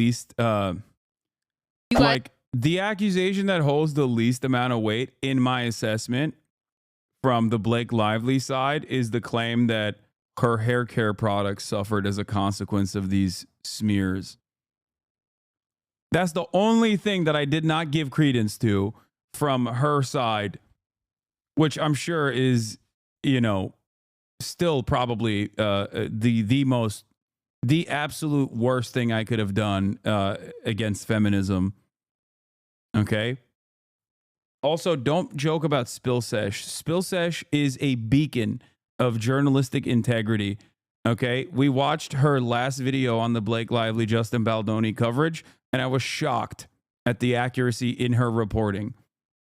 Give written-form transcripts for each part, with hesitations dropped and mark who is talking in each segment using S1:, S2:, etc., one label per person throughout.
S1: least like the accusation that holds the least amount of weight in my assessment from the Blake Lively side is the claim that her hair care products suffered as a consequence of these smears. That's the only thing that I did not give credence to from her side, which I'm sure is, you know, still probably the absolute worst thing I could have done against feminism. Okay. Also, don't joke about Spill Sesh. Spill Sesh is a beacon of journalistic integrity. Okay. We watched her last video on the Blake Lively, Justin Baldoni coverage, and I was shocked at the accuracy in her reporting.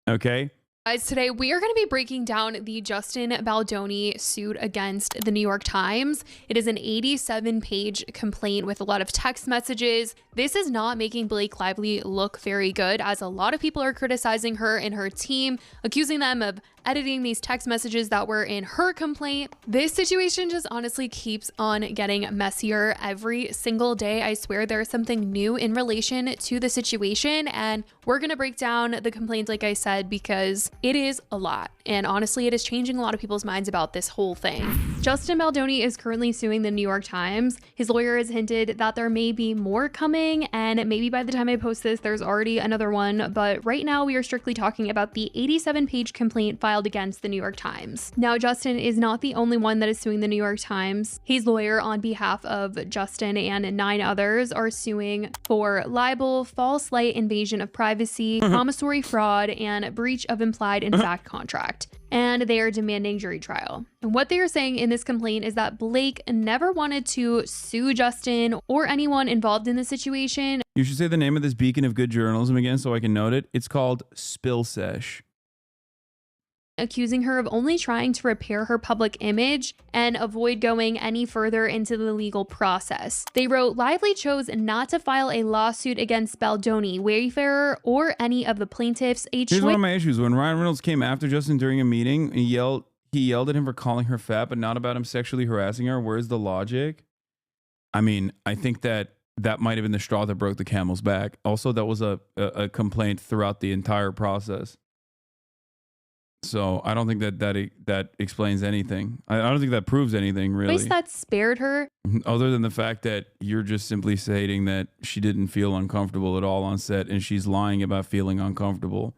S1: Okay.
S2: Guys, today we are going to be breaking down the Justin Baldoni suit against the New York Times. It is an 87-page complaint with a lot of text messages. This is not making Blake Lively look very good, as a lot of people are criticizing her and her team, accusing them of editing these text messages that were in her complaint. This situation just honestly keeps on getting messier every single day. I swear there's something new in relation to the situation, and we're going to break down the complaint, like I said, because it is a lot. And honestly, it is changing a lot of people's minds about this whole thing. Justin Baldoni is currently suing the New York Times. His lawyer has hinted that there may be more coming, and maybe by the time I post this, there's already another one. But right now, we are strictly talking about the 87-page complaint filed against the New York Times. Now, Justin is not the only one that is suing the New York Times. His lawyer, on behalf of Justin and 9 others, are suing for libel, false light invasion of privacy, promissory fraud, and breach of implied in fact contract. And they are demanding jury trial. And what they are saying in this complaint is that Blake never wanted to sue Justin or anyone involved in the situation.
S1: You should say the name of this beacon of good journalism again so I can note it. It's called Spill Sesh.
S2: Accusing her of only trying to repair her public image and avoid going any further into the legal process. They wrote, Lively chose not to file a lawsuit against Baldoni, Wayfarer, or any of the plaintiffs.
S1: Here's one of my issues. When Ryan Reynolds came after Justin during a meeting, he yelled at him for calling her fat, but not about him sexually harassing her. Where's the logic? I mean, I think that might have been the straw that broke the camel's back. Also, that was a complaint throughout the entire process. So I don't think that explains anything. I don't think that proves anything, really.
S2: At least that spared her.
S1: Other than the fact that you're just simply stating that she didn't feel uncomfortable at all on set, and she's lying about feeling uncomfortable.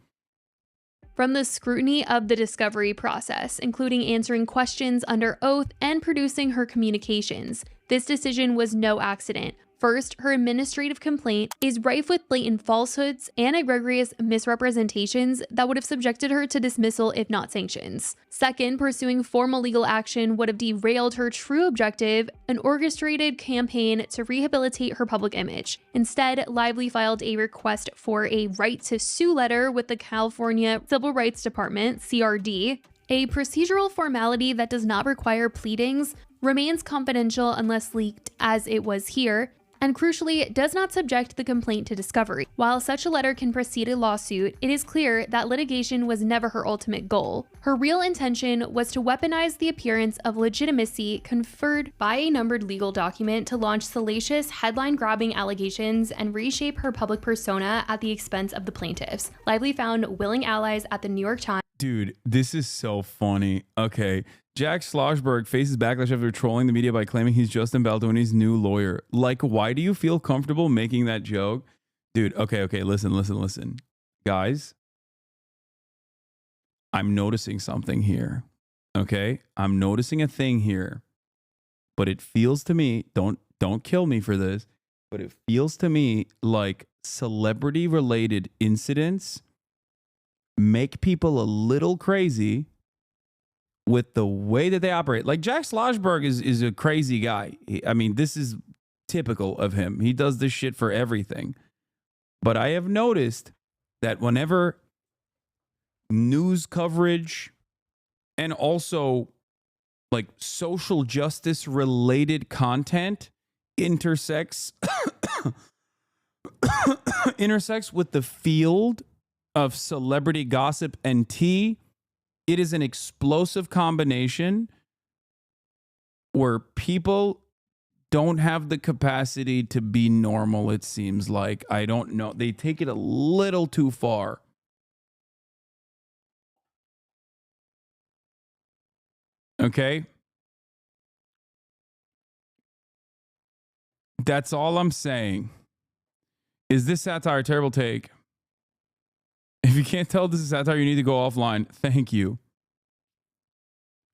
S2: From the scrutiny of the discovery process, including answering questions under oath and producing her communications, this decision was no accident. First, her administrative complaint is rife with blatant falsehoods and egregious misrepresentations that would have subjected her to dismissal if not sanctions. Second, pursuing formal legal action would have derailed her true objective, an orchestrated campaign to rehabilitate her public image. Instead, Lively filed a request for a right to sue letter with the California Civil Rights Department, CRD. A procedural formality that does not require pleadings, remains confidential unless leaked, as it was here, and crucially, does not subject the complaint to discovery. While such a letter can precede a lawsuit, it is clear that litigation was never her ultimate goal. Her real intention was to weaponize the appearance of legitimacy conferred by a numbered legal document to launch salacious, headline-grabbing allegations and reshape her public persona at the expense of the plaintiffs. Lively found willing allies at the New York Times.
S1: Dude, this is so funny. Okay. Jack Schlossberg faces backlash after trolling the media by claiming he's Justin Baldoni's new lawyer. Like, why do you feel comfortable making that joke? Dude, okay, listen. Guys, I'm noticing something here. Okay? I'm noticing a thing here. But it feels to me, don't kill me for this, but it feels to me like celebrity-related incidents make people a little crazy with the way that they operate. Like Jack Schlossberg is a crazy guy. I mean, this is typical of him. He does this shit for everything. But I have noticed that whenever news coverage and also like social justice related content intersects with the field of celebrity gossip and tea, it is an explosive combination where people don't have the capacity to be normal, it seems like. I don't know. They take it a little too far. Okay? That's all I'm saying. Is this satire a terrible take? If you can't tell this is satire, you need to go offline. Thank you.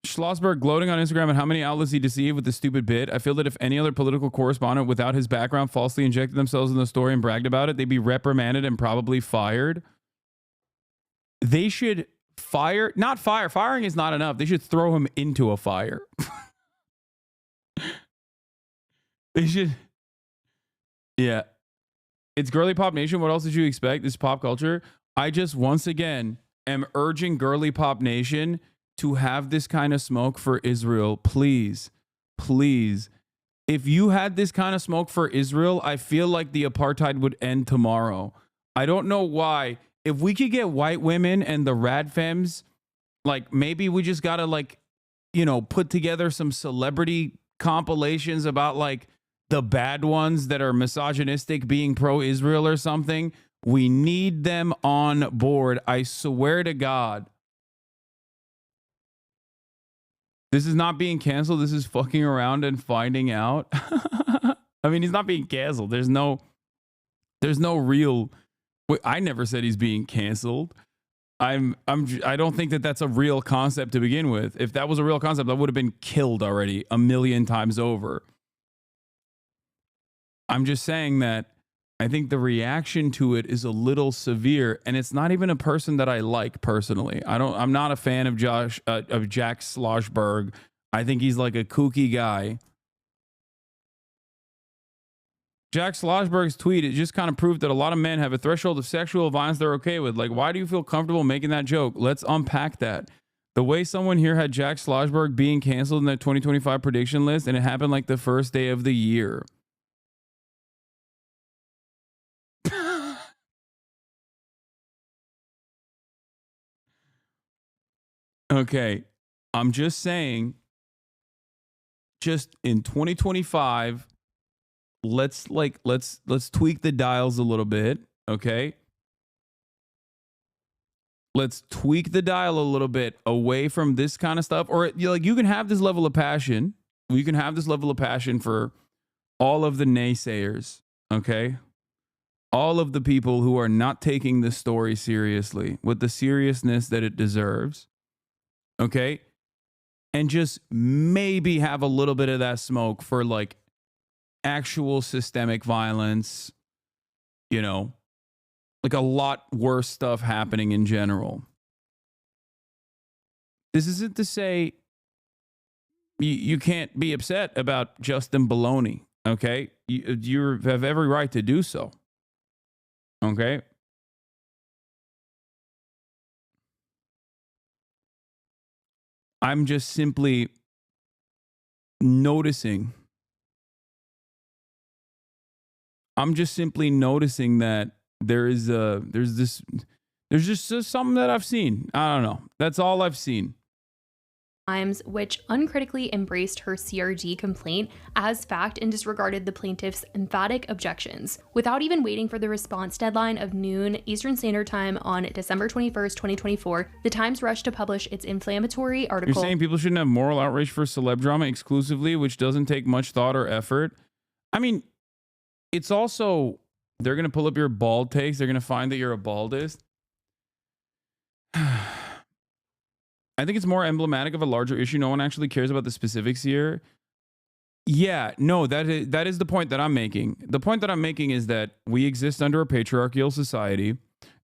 S1: Schlossberg gloating on Instagram at how many outlets he deceived with this stupid bit. I feel that if any other political correspondent without his background falsely injected themselves in the story and bragged about it, they'd be reprimanded and probably fired. They should fire, not fire. Firing is not enough. They should throw him into a fire. They should. Yeah. It's Girly Pop Nation. What else did you expect? This pop culture. I just, once again, am urging Girly Pop Nation to have this kind of smoke for Israel. Please, please. If you had this kind of smoke for Israel, I feel like the apartheid would end tomorrow. I don't know why. If we could get white women and the rad femmes, like maybe we just got to like, you know, put together some celebrity compilations about like the bad ones that are misogynistic being pro-Israel or something. We need them on board. I swear to God. This is not being canceled. This is fucking around and finding out. I mean, he's not being canceled. There's no real. I never said he's being canceled. I don't think that that's a real concept to begin with. If that was a real concept, that would have been killed already a million times over. I'm just saying that I think the reaction to it is a little severe, and it's not even a person that I like personally. I'm not a fan of Jack Schlossberg. I think he's like a kooky guy. Jack Schlossberg's tweet, it just kind of proved that a lot of men have a threshold of sexual violence they're okay with. Like, why do you feel comfortable making that joke? Let's unpack that. The way someone here had Jack Schlossberg being canceled in their 2025 prediction list, and it happened like the first day of the year. Okay, I'm just saying, just in 2025, let's tweak the dials a little bit, okay? Let's tweak the dial a little bit away from this kind of stuff. Or you can have this level of passion. You can have this level of passion for all of the naysayers, okay? All of the people who are not taking this story seriously with the seriousness that it deserves. Okay. And just maybe have a little bit of that smoke for like actual systemic violence, you know, like a lot worse stuff happening in general. This isn't to say you can't be upset about Justin Baldoni. Okay. You have every right to do so. Okay. I'm just simply noticing. That there's just something that I've seen. I don't know. That's all I've seen.
S2: Times, which uncritically embraced her CRG complaint as fact and disregarded the plaintiff's emphatic objections. Without even waiting for the response deadline of noon Eastern Standard Time on December 21st, 2024, the Times rushed to publish its inflammatory article.
S1: You're saying people shouldn't have moral outrage for celeb drama exclusively, which doesn't take much thought or effort? I mean, it's also, they're going to pull up your bald takes. They're going to find that you're a baldist. I think it's more emblematic of a larger issue. No one actually cares about the specifics here. Yeah, no, that is the point that I'm making. The point that I'm making is that we exist under a patriarchal society,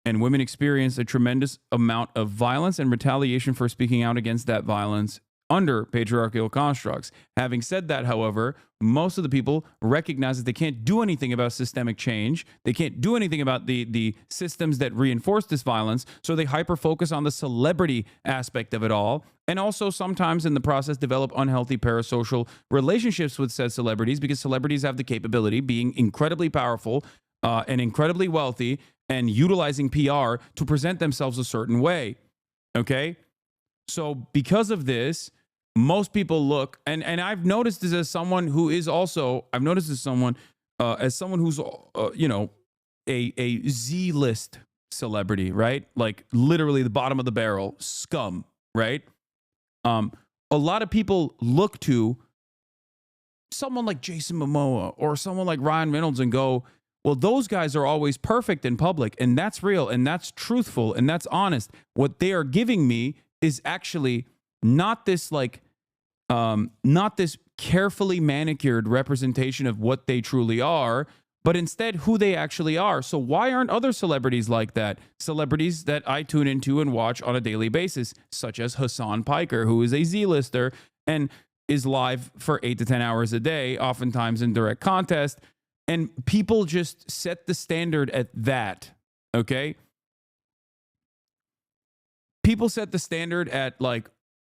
S1: and women experience a tremendous amount of violence and retaliation for speaking out against that violence under patriarchal constructs. Having said that, however, most of the people recognize that they can't do anything about systemic change. They can't do anything about the systems that reinforce this violence. So they hyper-focus on the celebrity aspect of it all. And also sometimes in the process develop unhealthy parasocial relationships with said celebrities, because celebrities have the capability, being incredibly powerful and incredibly wealthy, and utilizing PR to present themselves a certain way. Okay? So because of this, most people look, and I've noticed this as someone who is also, I've noticed as someone who's, you know, a Z-list celebrity, right? Like literally the bottom of the barrel, scum, right? A lot of people look to someone like Jason Momoa or someone like Ryan Reynolds and go, well, those guys are always perfect in public, and that's real, and that's truthful, and that's honest. What they are giving me is actually not this like, not this carefully manicured representation of what they truly are, but instead who they actually are. So why aren't other celebrities like that? Celebrities that I tune into and watch on a daily basis, such as Hasan Piker, who is a Z-lister and is live for 8 to 10 hours a day, oftentimes in direct contest. And people just set the standard at that, okay? People set the standard at like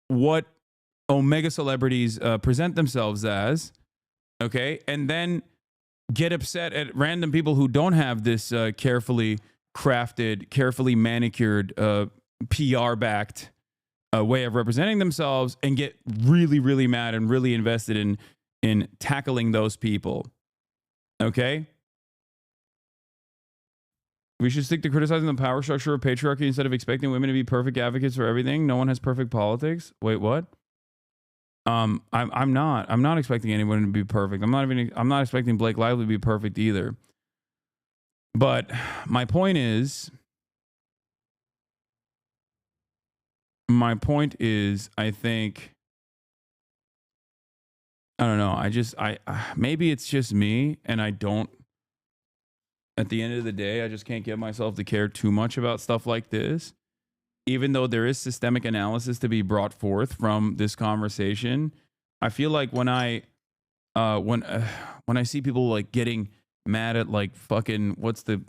S1: what omega celebrities present themselves as, okay? And then get upset at random people who don't have this carefully crafted, carefully manicured, PR-backed way of representing themselves, and get really, really mad and really invested in tackling those people. Okay? We should stick to criticizing the power structure of patriarchy instead of expecting women to be perfect advocates for everything. No one has perfect politics. Wait, what? I'm not expecting anyone to be perfect. I'm not expecting Blake Lively to be perfect either. But my point is, I think, I don't know. Maybe it's just me, and I don't, at the end of the day, I just can't get myself to care too much about stuff like this. Even though there is systemic analysis to be brought forth from this conversation, I feel like when I see people like getting mad at like fucking what's the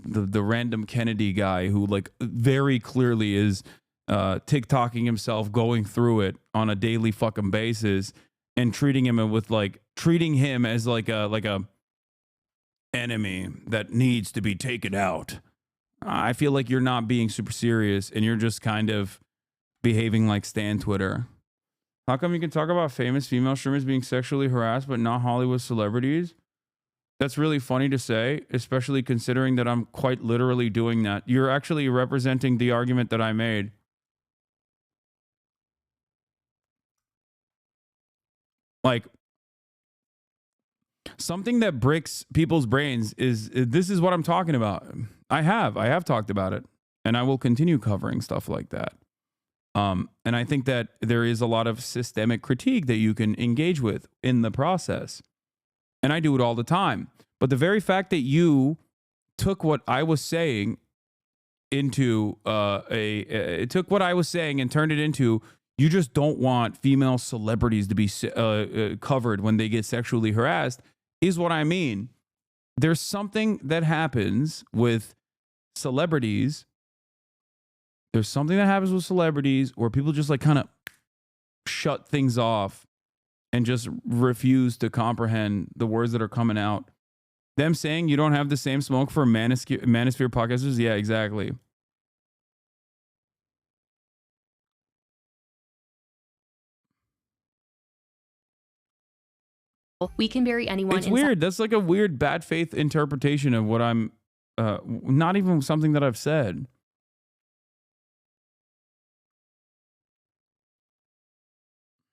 S1: random Kennedy guy who like very clearly is TikToking himself, going through it on a daily fucking basis, and treating him as like a enemy that needs to be taken out. I feel like you're not being super serious, and you're just kind of behaving like Stan Twitter. How come you can talk about famous female streamers being sexually harassed, but not Hollywood celebrities? That's really funny to say, especially considering that I'm quite literally doing that. You're actually representing the argument that I made. Like, something that breaks people's brains is this is what I'm talking about. I have talked about it, and I will continue covering stuff like that. And I think that there is a lot of systemic critique that you can engage with in the process. And I do it all the time. But the very fact that you took what I was saying into took what I was saying and turned it into, you just don't want female celebrities to be covered when they get sexually harassed, is what I mean. There's something that happens with celebrities. There's something that happens with celebrities where people just like kind of shut things off and just refuse to comprehend the words that are coming out. Them saying you don't have the same smoke for Manosphere podcasters. Yeah, exactly.
S2: We can bury anyone.
S1: It's weird. That's like a weird bad faith interpretation of what I'm, not even something that I've said.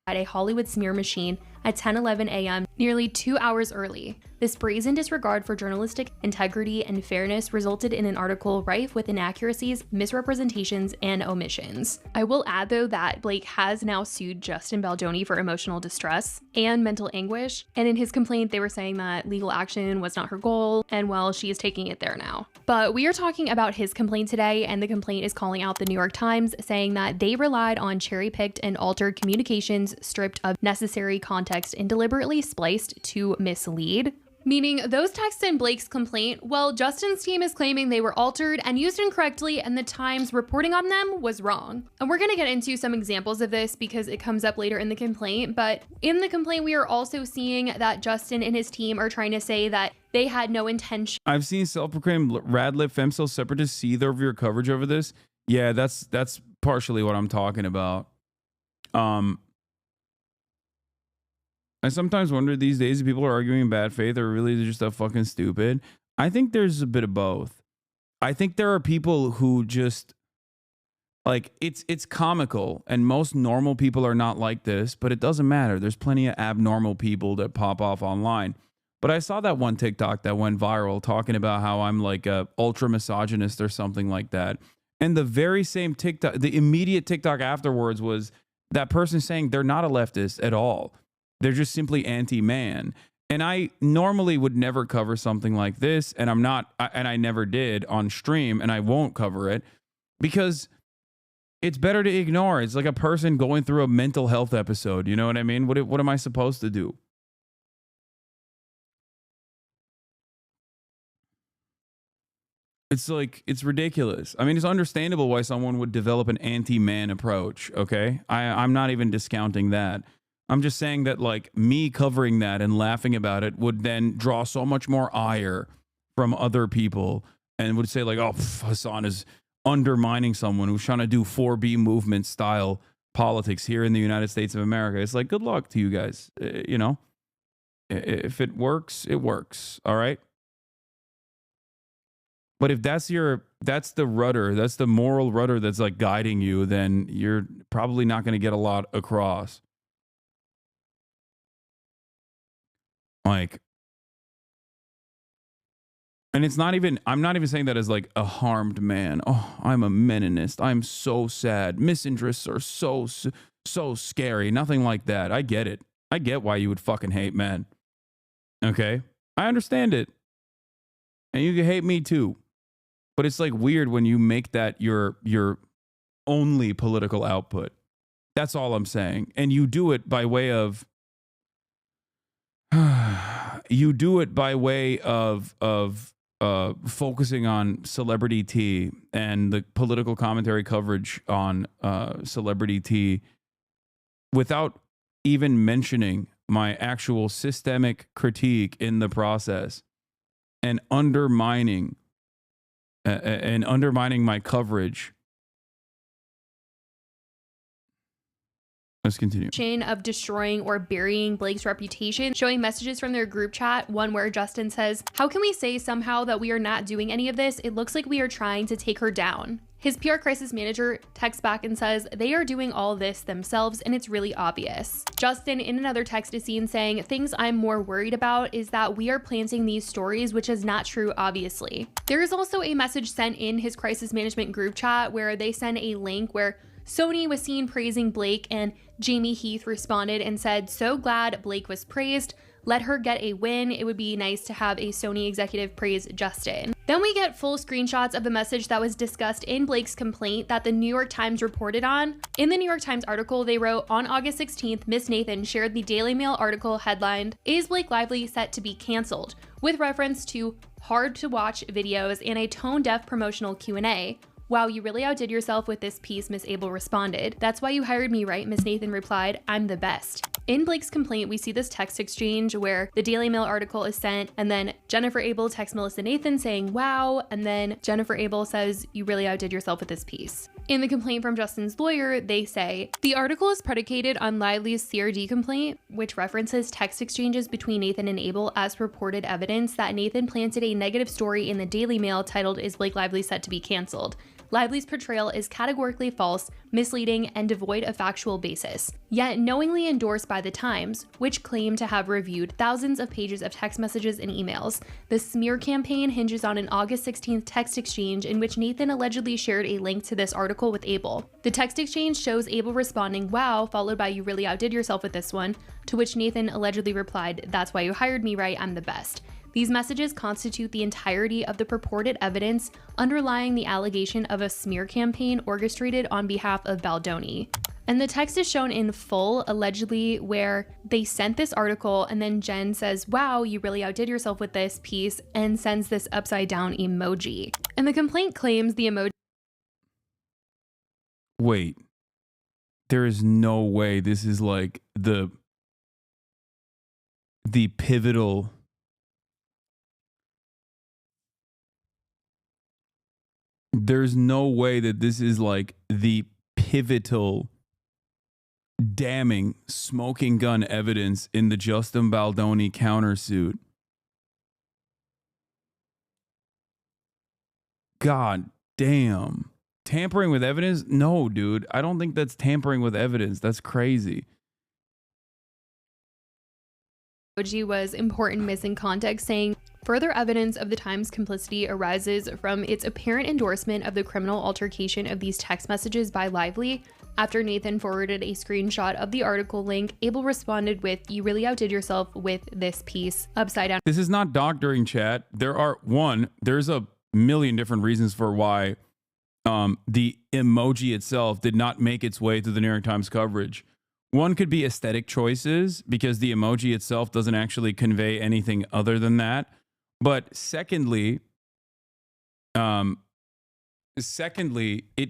S2: At a Hollywood smear machine at 10:11 a.m., nearly 2 hours early. This brazen disregard for journalistic integrity and fairness resulted in an article rife with inaccuracies, misrepresentations, and omissions. I will add, though, that Blake has now sued Justin Baldoni for emotional distress and mental anguish, and in his complaint, they were saying that legal action was not her goal, and well, she is taking it there now. But we are talking about his complaint today, and the complaint is calling out the New York Times, saying that they relied on cherry-picked and altered communications stripped of necessary context and deliberately spliced to mislead. Meaning those texts in Blake's complaint, well, Justin's team is claiming they were altered and used incorrectly, and the Times reporting on them was wrong. And we're gonna get into some examples of this because it comes up later in the complaint, but in the complaint, we are also seeing that Justin and his team are trying to say that they had no intention.
S1: I've seen self-proclaimed radlib femcel separatists seethe over your coverage over this. Yeah, that's partially what I'm talking about. I sometimes wonder these days if people are arguing in bad faith or really they're just that fucking stupid. I think there's a bit of both. I think there are people who just like it's comical, and most normal people are not like this, but it doesn't matter. There's plenty of abnormal people that pop off online. But I saw that one TikTok that went viral talking about how I'm like a ultra misogynist or something like that. And the very same TikTok, the immediate TikTok afterwards was that person saying they're not a leftist at all. They're just simply anti-man. And I normally would never cover something like this, and I never did on stream, and I won't cover it because it's better to ignore. It's like a person going through a mental health episode. You know what I mean? What am I supposed to do? It's like, it's ridiculous. I mean, it's understandable why someone would develop an anti-man approach, okay? I'm not even discounting that. I'm just saying that, like, me covering that and laughing about it would then draw so much more ire from other people and would say, like, oh, Hasan is undermining someone who's trying to do 4B movement style politics here in the United States of America. It's like, good luck to you guys. You know, if it works, it works. All right. But if that's the rudder, that's the moral rudder that's like guiding you, then you're probably not going to get a lot across. Like, and I'm not even saying that as like a harmed man. Oh, I'm a meninist. I'm so sad. Misinterests are so scary. Nothing like that. I get it. I get why you would fucking hate men. Okay? I understand it. And you can hate me too. But it's like weird when you make that your only political output. That's all I'm saying. And you do it by way of focusing on celebrity tea and the political commentary coverage on celebrity tea without even mentioning my actual systemic critique in the process and undermining my coverage. Let's continue.
S2: Of destroying or burying Blake's reputation, showing messages from their group chat, one where Justin says, "How can we say somehow that we are not doing any of this? It looks like we are trying to take her down." His PR crisis manager texts back and says, "They are doing all this themselves and it's really obvious." Justin in another text is seen saying, "Things I'm more worried about is that we are planting these stories, which is not true, obviously." There is also a message sent in his crisis management group chat where they send a link where Sony was seen praising Blake, and Jamie Heath responded and said, "So glad Blake was praised. Let her get a win. It would be nice to have a Sony executive praise Justin." Then we get full screenshots of the message that was discussed in Blake's complaint that the New York Times reported on. In the New York Times article, they wrote, "On August 16th, Miss Nathan shared the Daily Mail article headlined, 'Is Blake Lively set to be canceled?' with reference to hard to watch videos and a tone-deaf promotional Q&A. Wow, you really outdid yourself with this piece," Miss Abel responded. "That's why you hired me, right?" Miss Nathan replied, "I'm the best." In Blake's complaint, we see this text exchange where the Daily Mail article is sent, and then Jennifer Abel texts Melissa Nathan saying, "Wow," and then Jennifer Abel says, "You really outdid yourself with this piece." In the complaint from Justin's lawyer, they say, "The article is predicated on Lively's CRD complaint, which references text exchanges between Nathan and Abel as purported evidence that Nathan planted a negative story in the Daily Mail titled, 'Is Blake Lively set to be canceled?' Lively's portrayal is categorically false, misleading, and devoid of factual basis, yet knowingly endorsed by the Times, which claim to have reviewed thousands of pages of text messages and emails. The smear campaign hinges on an August 16th text exchange in which Nathan allegedly shared a link to this article with Abel. The text exchange shows Abel responding, 'Wow,' followed by 'You really outdid yourself with this one,' to which Nathan allegedly replied, 'That's why you hired me, right? I'm the best.' These messages constitute the entirety of the purported evidence underlying the allegation of a smear campaign orchestrated on behalf of Baldoni." And the text is shown in full, allegedly, where they sent this article and then Jen says, "Wow, you really outdid yourself with this piece," and sends this upside down emoji. And the complaint claims the emoji.
S1: Wait, there is no way this is like the pivotal. There's no way that this is like the pivotal damning smoking gun evidence in the Justin Baldoni countersuit. God damn. Tampering with evidence? No, dude. I don't think that's tampering with evidence. That's crazy.
S2: Emoji was important missing context, saying further evidence of the Times' complicity arises from its apparent endorsement of the criminal altercation of these text messages by Lively. After Nathan forwarded a screenshot of the article link, Abel responded with, "You really outdid yourself with this piece." Upside down.
S1: This is not doctoring, chat. There's a million different reasons for why the emoji itself did not make its way to the New York Times coverage. One could be aesthetic choices because the emoji itself doesn't actually convey anything other than that. But secondly, it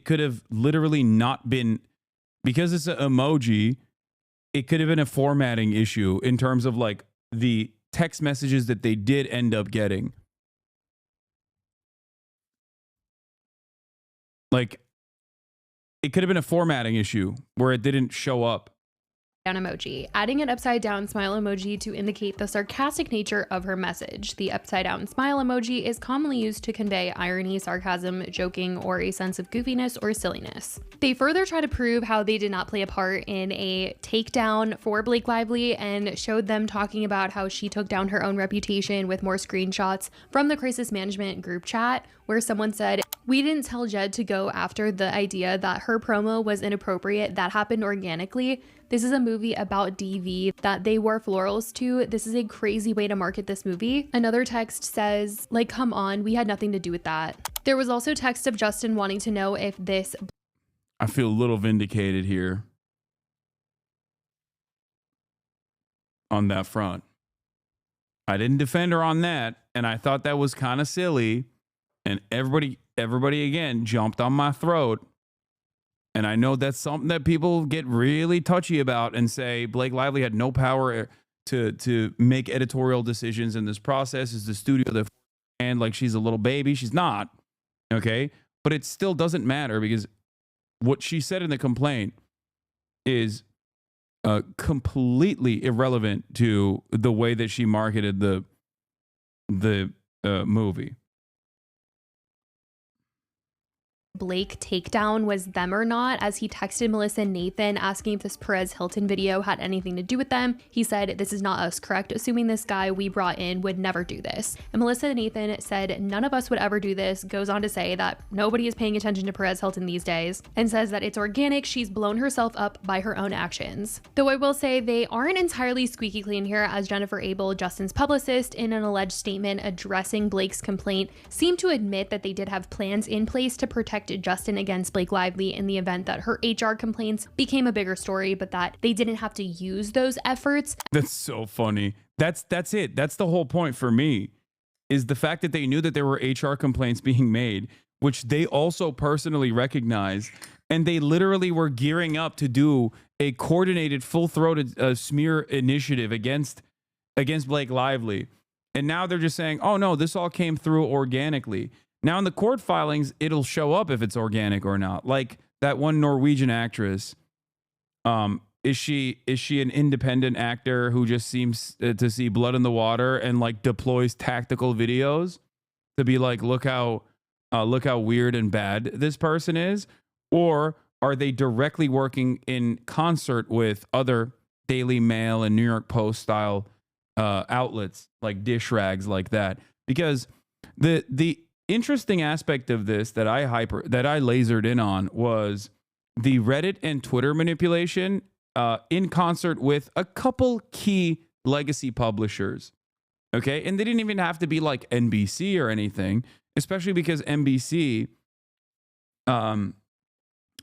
S1: could have literally not been, because it's an emoji, it could have been a formatting issue in terms of like the text messages that they did end up getting. Like, it could have been a formatting issue where it didn't show up.
S2: Emoji, adding an upside down smile emoji to indicate the sarcastic nature of her message. The upside down smile emoji is commonly used to convey irony, sarcasm, joking, or a sense of goofiness or silliness. They further try to prove how they did not play a part in a takedown for Blake Lively and showed them talking about how she took down her own reputation with more screenshots from the crisis management group chat, where someone said, "We didn't tell Jed to go after the idea that her promo was inappropriate. That happened organically. This is a movie about DV that they wore florals to. This is a crazy way to market this movie." Another text says, like, "Come on, we had nothing to do with that." There was also text of Justin wanting to know if this...
S1: I feel a little vindicated here on that front. I didn't defend her on that, and I thought that was kind of silly, and everybody again jumped on my throat. And I know that's something that people get really touchy about and say Blake Lively had no power to make editorial decisions in this process. Is the studio that, and like she's a little baby? She's not. Okay. But it still doesn't matter because what she said in the complaint is completely irrelevant to the way that she marketed the movie.
S2: Blake takedown was them or not, as he texted Melissa and Nathan asking if this Perez Hilton video had anything to do with them. He said, "This is not us, correct? Assuming this guy we brought in would never do this." And Melissa and Nathan said, "None of us would ever do this." Goes on to say that nobody is paying attention to Perez Hilton these days and says that it's organic. She's blown herself up by her own actions. Though I will say they aren't entirely squeaky clean here, as Jennifer Abel, Justin's publicist, in an alleged statement addressing Blake's complaint, seemed to admit that they did have plans in place to protect Justin against Blake Lively in the event that her HR complaints became a bigger story, but that they didn't have to use those efforts.
S1: That's so funny. That's it. That's the whole point for me, is the fact that they knew that there were HR complaints being made, which they also personally recognized, and they literally were gearing up to do a coordinated, full-throated smear initiative against Blake Lively. And now they're just saying, "Oh no, this all came through organically." Now in the court filings, it'll show up if it's organic or not. Like that one Norwegian actress. Is she an independent actor who just seems to see blood in the water and like deploys tactical videos to be like, look how weird and bad this person is? Or are they directly working in concert with other Daily Mail and New York Post style outlets like dish rags like that? Because the interesting aspect of this that I lasered in on was the Reddit and Twitter manipulation in concert with a couple key legacy publishers. Okay. And they didn't even have to be like NBC or anything, especially because NBC and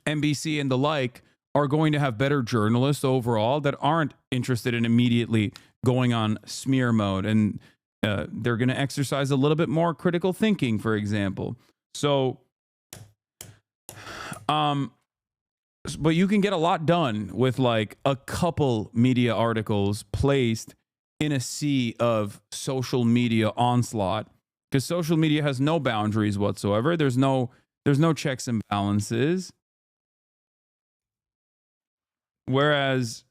S1: the like are going to have better journalists overall that aren't interested in immediately going on smear mode. And they're going to exercise a little bit more critical thinking, for example. So, but you can get a lot done with like a couple media articles placed in a sea of social media onslaught, because social media has no boundaries whatsoever. There's no checks and balances. Whereas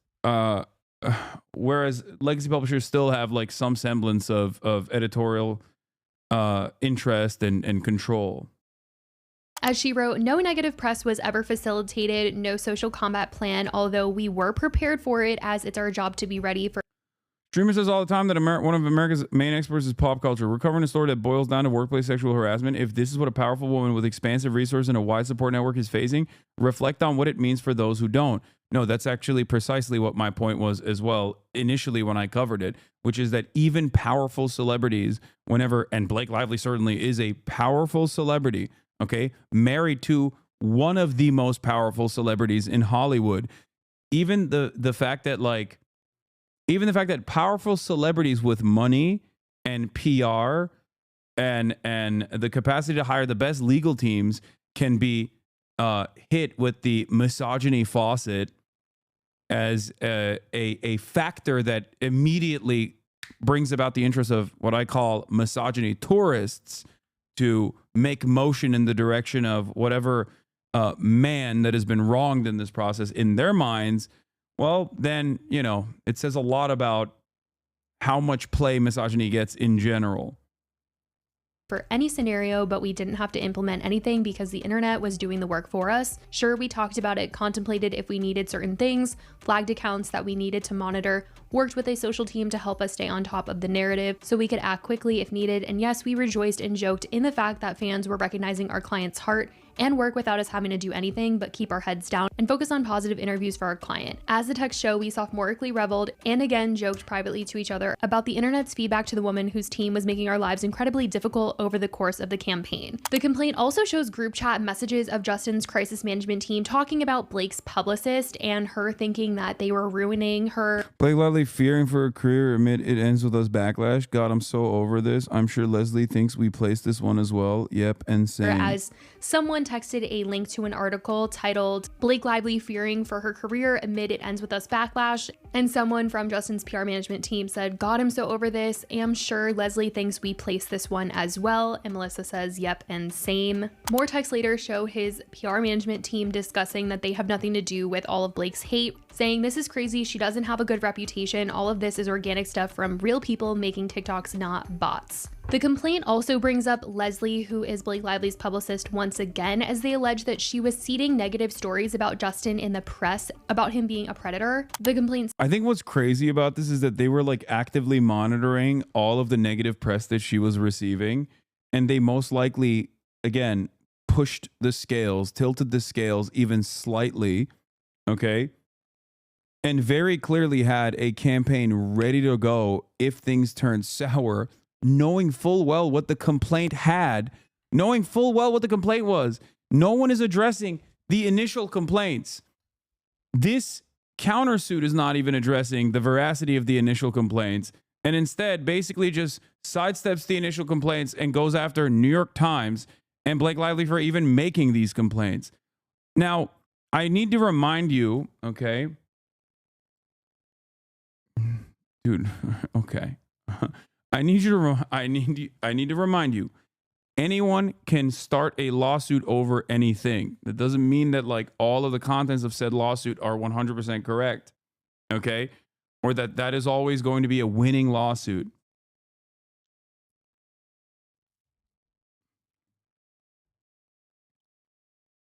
S1: whereas legacy publishers still have like some semblance of editorial interest and control.
S2: As she wrote, no negative press was ever facilitated, no social combat plan, although we were prepared for it as it's our job to be ready for.
S1: Dreamer says all the time that one of America's main experts is pop culture. We're covering a story that boils down to workplace sexual harassment. If this is what a powerful woman with expansive resources and a wide support network is facing, reflect on what it means for those who don't. No, that's actually precisely what my point was as well initially when I covered it, which is that even powerful celebrities, whenever, and Blake Lively certainly is a powerful celebrity, okay, married to one of the most powerful celebrities in Hollywood, even the fact that like, even the fact that powerful celebrities with money and PR and the capacity to hire the best legal teams can be hit with the misogyny faucet as a factor that immediately brings about the interest of what I call misogyny tourists to make motion in the direction of whatever man that has been wronged in this process in their minds. Well, then, you know, it says a lot about how much play misogyny gets in general.
S2: For any scenario, but we didn't have to implement anything because the internet was doing the work for us. Sure, we talked about it, contemplated if we needed certain things, flagged accounts that we needed to monitor, worked with a social team to help us stay on top of the narrative so we could act quickly if needed. And yes, we rejoiced and joked in the fact that fans were recognizing our client's heart and work without us having to do anything but keep our heads down and focus on positive interviews for our client. As the texts show, we sophomorically reveled and again joked privately to each other about the internet's feedback to the woman whose team was making our lives incredibly difficult over the course of the campaign. The complaint also shows group chat messages of Justin's crisis management team talking about Blake's publicist and her thinking that they were ruining her.
S1: Blake Lively fearing for her career amid it ends with us backlash. God, I'm so over this. I'm sure Leslie thinks we placed this one as well. Yep, and same.
S2: As someone texted a link to an article titled Blake Lively fearing for her career amid it ends with us backlash, and someone from Justin's PR management team said, God, I'm so over this. Am sure Leslie thinks we placed this one as well. And Melissa says, yep, and same. More texts later show his PR management team discussing that they have nothing to do with all of Blake's hate, saying this is crazy. She doesn't have a good reputation. All of this is organic stuff from real people making TikToks, not bots. The complaint also brings up Leslie, who is Blake Lively's publicist, once again, as they allege that she was seeding negative stories about Justin in the press about him being a predator. The complaints.
S1: I think what's crazy about this is that they were like actively monitoring all of the negative press that she was receiving. And they most likely, again, pushed the scales, tilted the scales even slightly. Okay. And very clearly had a campaign ready to go if things turned sour, knowing full well what the complaint had, knowing full well what the complaint was. No one is addressing the initial complaints. This countersuit is not even addressing the veracity of the initial complaints, and instead basically just sidesteps the initial complaints and goes after New York Times and Blake Lively for even making these complaints. Now, I need to remind you, okay? Dude, okay. I need to remind you, anyone can start a lawsuit over anything. That doesn't mean that like all of the contents of said lawsuit are 100% correct, okay? Or that is always going to be a winning lawsuit.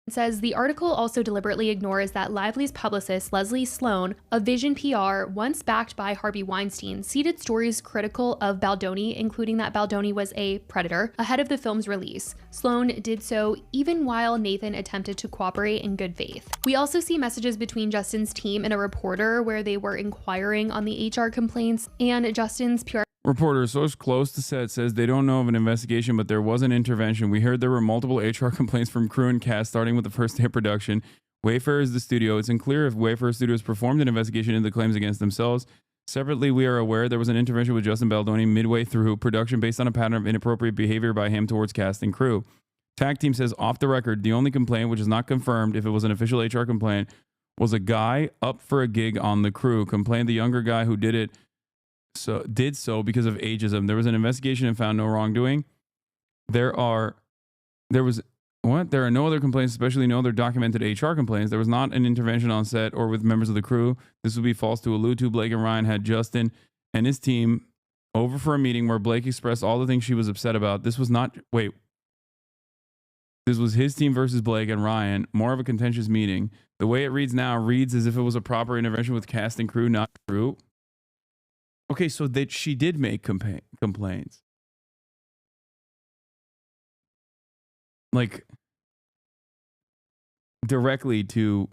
S2: Says the article also deliberately ignores that Lively's publicist, Leslie Sloan, of Vision PR, once backed by Harvey Weinstein, seeded stories critical of Baldoni, including that Baldoni was a predator, ahead of the film's release. Sloan did so even while Nathan attempted to cooperate in good faith. We also see messages between Justin's team and a reporter where they were inquiring on the HR complaints, and Justin's PR
S1: reporter so close to set says they don't know of an investigation, but there was an intervention. We heard there were multiple HR complaints from crew and cast starting with the first day of production. Wayfair is the studio. It's unclear if Wayfair Studios performed an investigation into the claims against themselves. Separately, we are aware there was an intervention with Justin Baldoni midway through production based on a pattern of inappropriate behavior by him towards cast and crew. Tag team says off the record, the only complaint, which is not confirmed if it was an official HR complaint, was a guy up for a gig on the crew complained the younger guy who did so because of ageism. There was an investigation and found no wrongdoing. There was What? There are no other complaints, especially no other documented HR complaints. There was not an intervention on set or with members of the crew. This would be false to allude to. Blake and Ryan had Justin and his team over for a meeting where Blake expressed all the things she was upset about. This was not, wait. This was his team versus Blake and Ryan, more of a contentious meeting. The way it reads now reads as if it was a proper intervention with cast and crew, not true. Okay, so that she did make complaints. Like, directly to,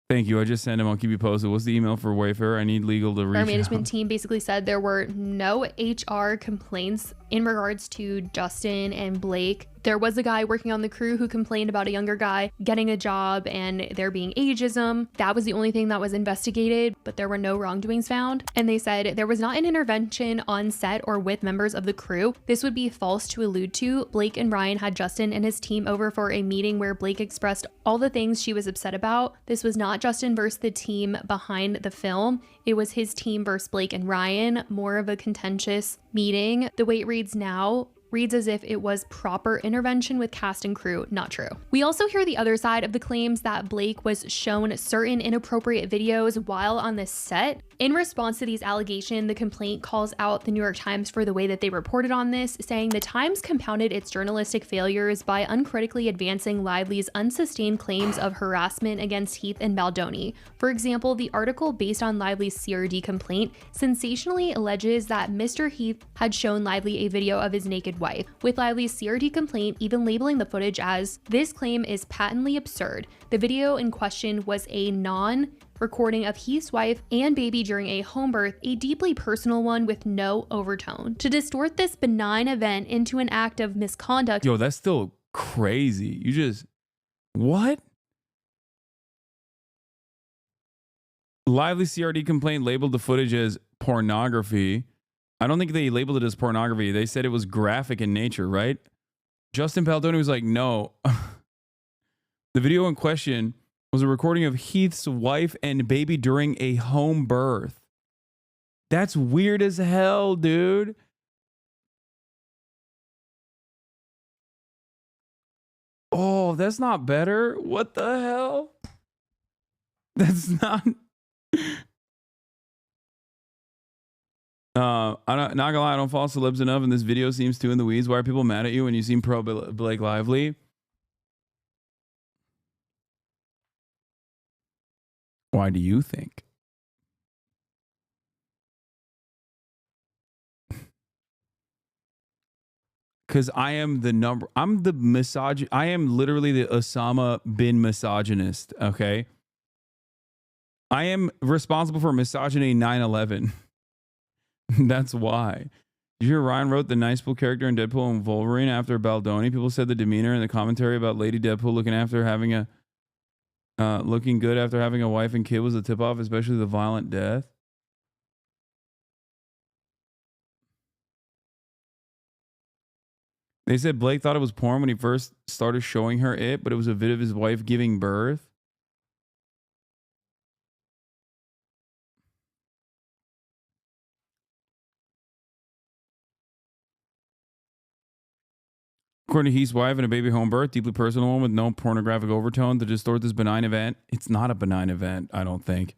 S1: thank you, I just sent him, I'll keep you posted. What's the email for Wayfair? I need legal to reach
S2: Our management
S1: out.
S2: team basically said there were no HR complaints in regards to Justin and Blake. There was a guy working on the crew who complained about a younger guy getting a job and there being ageism. That was the only thing that was investigated, but there were no wrongdoings found. And they said there was not an intervention on set or with members of the crew. This would be false to allude to. Blake and Ryan had Justin and his team over for a meeting where Blake expressed all the things she was upset about. This was not Justin versus the team behind the film. It was his team versus Blake and Ryan, more of a contentious meeting. The way it reads now reads as if it was proper intervention with cast and crew. Not true. We also hear the other side of the claims that Blake was shown certain inappropriate videos while on the set. In response to these allegations, the complaint calls out the New York Times for the way that they reported on this, saying the Times compounded its journalistic failures by uncritically advancing Lively's unsustained claims of harassment against Heath and Baldoni. For example, the article based on Lively's CRD complaint sensationally alleges that Mr. Heath had shown Lively a video of his naked wife, with Lively's CRD complaint even labeling the footage as, "This claim is patently absurd. The video in question was a recording of Heath's wife and baby during a home birth, a deeply personal one with no overtone. To distort this benign event into an act of misconduct."
S1: Yo, that's still crazy. You just, what? Lively CRD complaint labeled the footage as pornography. I don't think they labeled it as pornography. They said it was graphic in nature, right? Justin Baldoni was like, no. The video in question was a recording of Heath's wife and baby during a home birth. That's weird as hell, dude. Oh, that's not better. What the hell? That's not. Not gonna lie, I don't follow celebs enough, and this video seems too in the weeds. Why are people mad at you when you seem pro Blake Lively? Why do you think? Because I'm the misogynist. I am literally the Osama bin misogynist, okay? I am responsible for misogyny 9/11. That's why. Did you hear Ryan wrote the nice pool character in Deadpool and Wolverine after Baldoni? People said the demeanor in the commentary about Lady Deadpool looking good after having a wife and kid was a tip-off, especially the violent death. They said Blake thought it was porn when he first started showing her it, but it was a vid of his wife giving birth. According to Heath's wife and a baby home birth, deeply personal one with no pornographic overtone to distort this benign event. It's not a benign event, I don't think.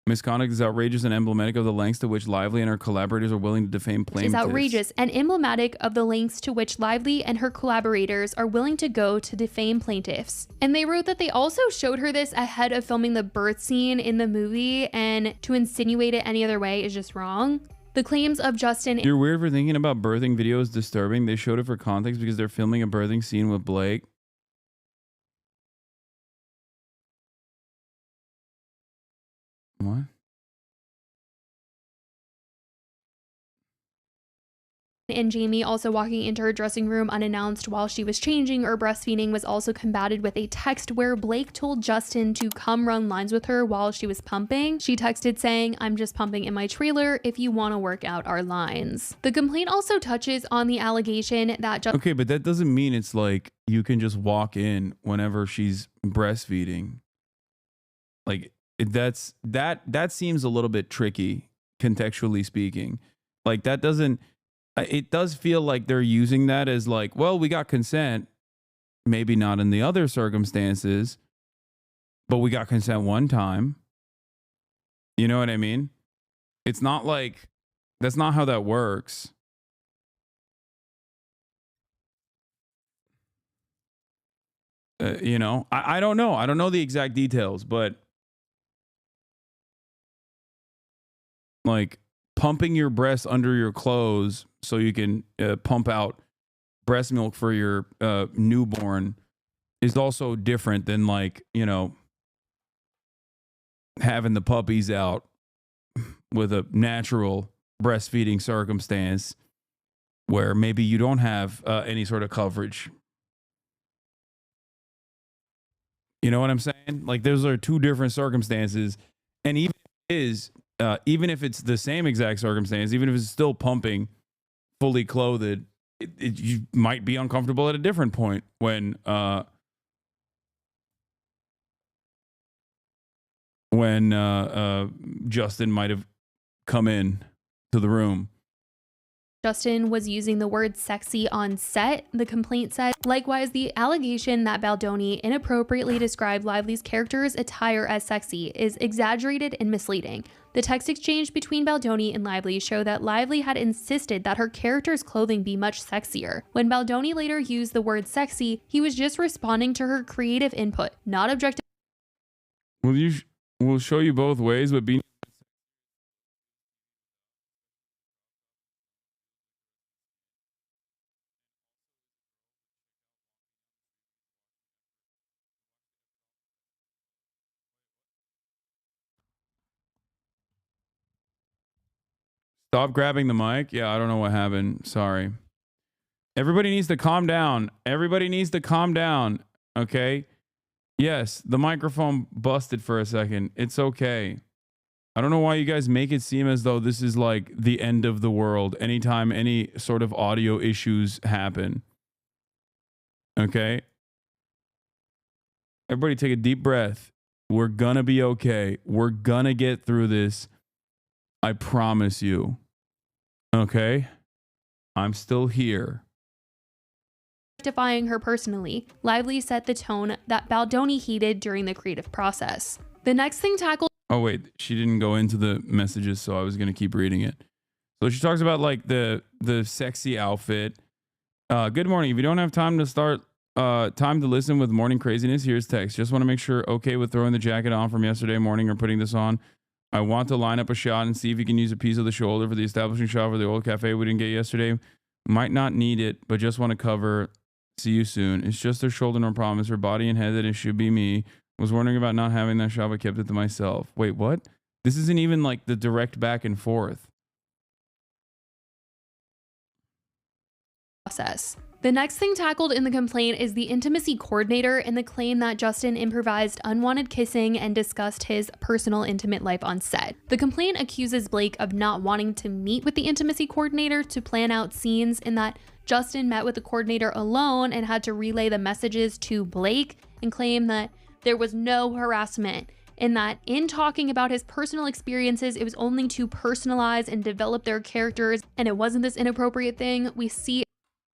S1: Misconduct is outrageous and emblematic of the lengths to which Lively and her collaborators are willing to defame plaintiffs.
S2: Is outrageous and emblematic of the lengths to which Lively and her collaborators are willing to go to defame plaintiffs. And they wrote that they also showed her this ahead of filming the birth scene in the movie, and to insinuate it any other way is just wrong. The claims of Justin...
S1: You're weird for thinking about birthing videos disturbing. They showed it for context because they're filming a birthing scene with Blake. What?
S2: And Jamie also walking into her dressing room unannounced while she was changing or breastfeeding was also combated with a text where Blake told Justin to come run lines with her while she was pumping. She texted saying, "I'm just pumping in my trailer if you want to work out our lines." The complaint also touches on the allegation that
S1: Okay, but that doesn't mean it's like you can just walk in whenever she's breastfeeding. Like that seems a little bit tricky, contextually speaking. Like that doesn't... it does feel like they're using that as like, well, we got consent, maybe not in the other circumstances, but we got consent one time. You know what I mean? It's not like that's not how that works. You know, I don't know. I don't know the exact details, but like pumping your breast under your clothes so you can pump out breast milk for your newborn is also different than, like, you know, having the puppies out with a natural breastfeeding circumstance where maybe you don't have any sort of coverage. You know what I'm saying? Like, those are two different circumstances. And even if it's the same exact circumstance, even if it's still pumping, fully clothed, you might be uncomfortable at a different point when Justin might have come in to the room.
S2: Justin was using the word sexy on set, the complaint said. Likewise, the allegation that Baldoni inappropriately described Lively's character's attire as sexy is exaggerated and misleading. The text exchange between Baldoni and Lively show that Lively had insisted that her character's clothing be much sexier. When Baldoni later used the word sexy, he was just responding to her creative input, not objective.
S1: We'll show you both ways, but being stop grabbing the mic. Yeah, I don't know what happened. Sorry. Everybody needs to calm down. Everybody needs to calm down. Okay. Yes, the microphone busted for a second. It's okay. I don't know why you guys make it seem as though this is like the end of the world anytime any sort of audio issues happen. Okay. Everybody take a deep breath. We're gonna be okay. We're gonna get through this. I promise you. Okay? I'm still here.
S2: Justifying her personally, Lively set the tone that Baldoni heeded during the creative process. The next thing tackled.
S1: Oh, wait. She didn't go into the messages, so I was gonna keep reading it. So she talks about like the sexy outfit. Good morning. If you don't have time to listen with morning craziness, here's text. Just want to make sure okay with throwing the jacket on from yesterday morning or putting this on. I want to line up a shot and see if you can use a piece of the shoulder for the establishing shot for the old cafe we didn't get yesterday. Might not need it, but just want to cover. See you soon. It's just her shoulder, no promise. Her body and head that it should be me. Was wondering about not having that shot, but kept it to myself. Wait, what? This isn't even like the direct back and forth.
S2: Process. The next thing tackled in the complaint is the intimacy coordinator and the claim that Justin improvised unwanted kissing and discussed his personal intimate life on set. The complaint accuses Blake of not wanting to meet with the intimacy coordinator to plan out scenes, and that Justin met with the coordinator alone and had to relay the messages to Blake, and claim that there was no harassment, and that in talking about his personal experiences, it was only to personalize and develop their characters, and it wasn't this inappropriate thing we see.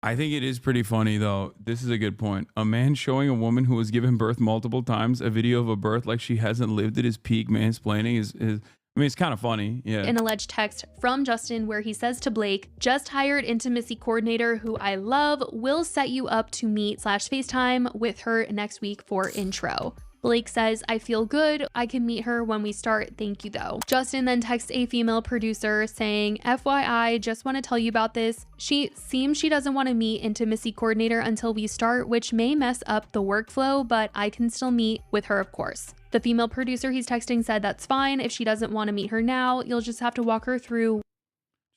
S1: I think it is pretty funny, though. This is a good point. A man showing a woman who has given birth multiple times a video of a birth like she hasn't lived at his peak mansplaining is I mean, it's kind of funny. Yeah.
S2: An alleged text from Justin where he says to Blake, just hired intimacy coordinator who I love, will set you up to meet / FaceTime with her next week for intro. Blake says, I feel good. I can meet her when we start. Thank you, though. Justin then texts a female producer saying, FYI, just want to tell you about this. She seems she doesn't want to meet intimacy coordinator until we start, which may mess up the workflow, but I can still meet with her, of course. The female producer he's texting said that's fine. If she doesn't want to meet her now, you'll just have to walk her through.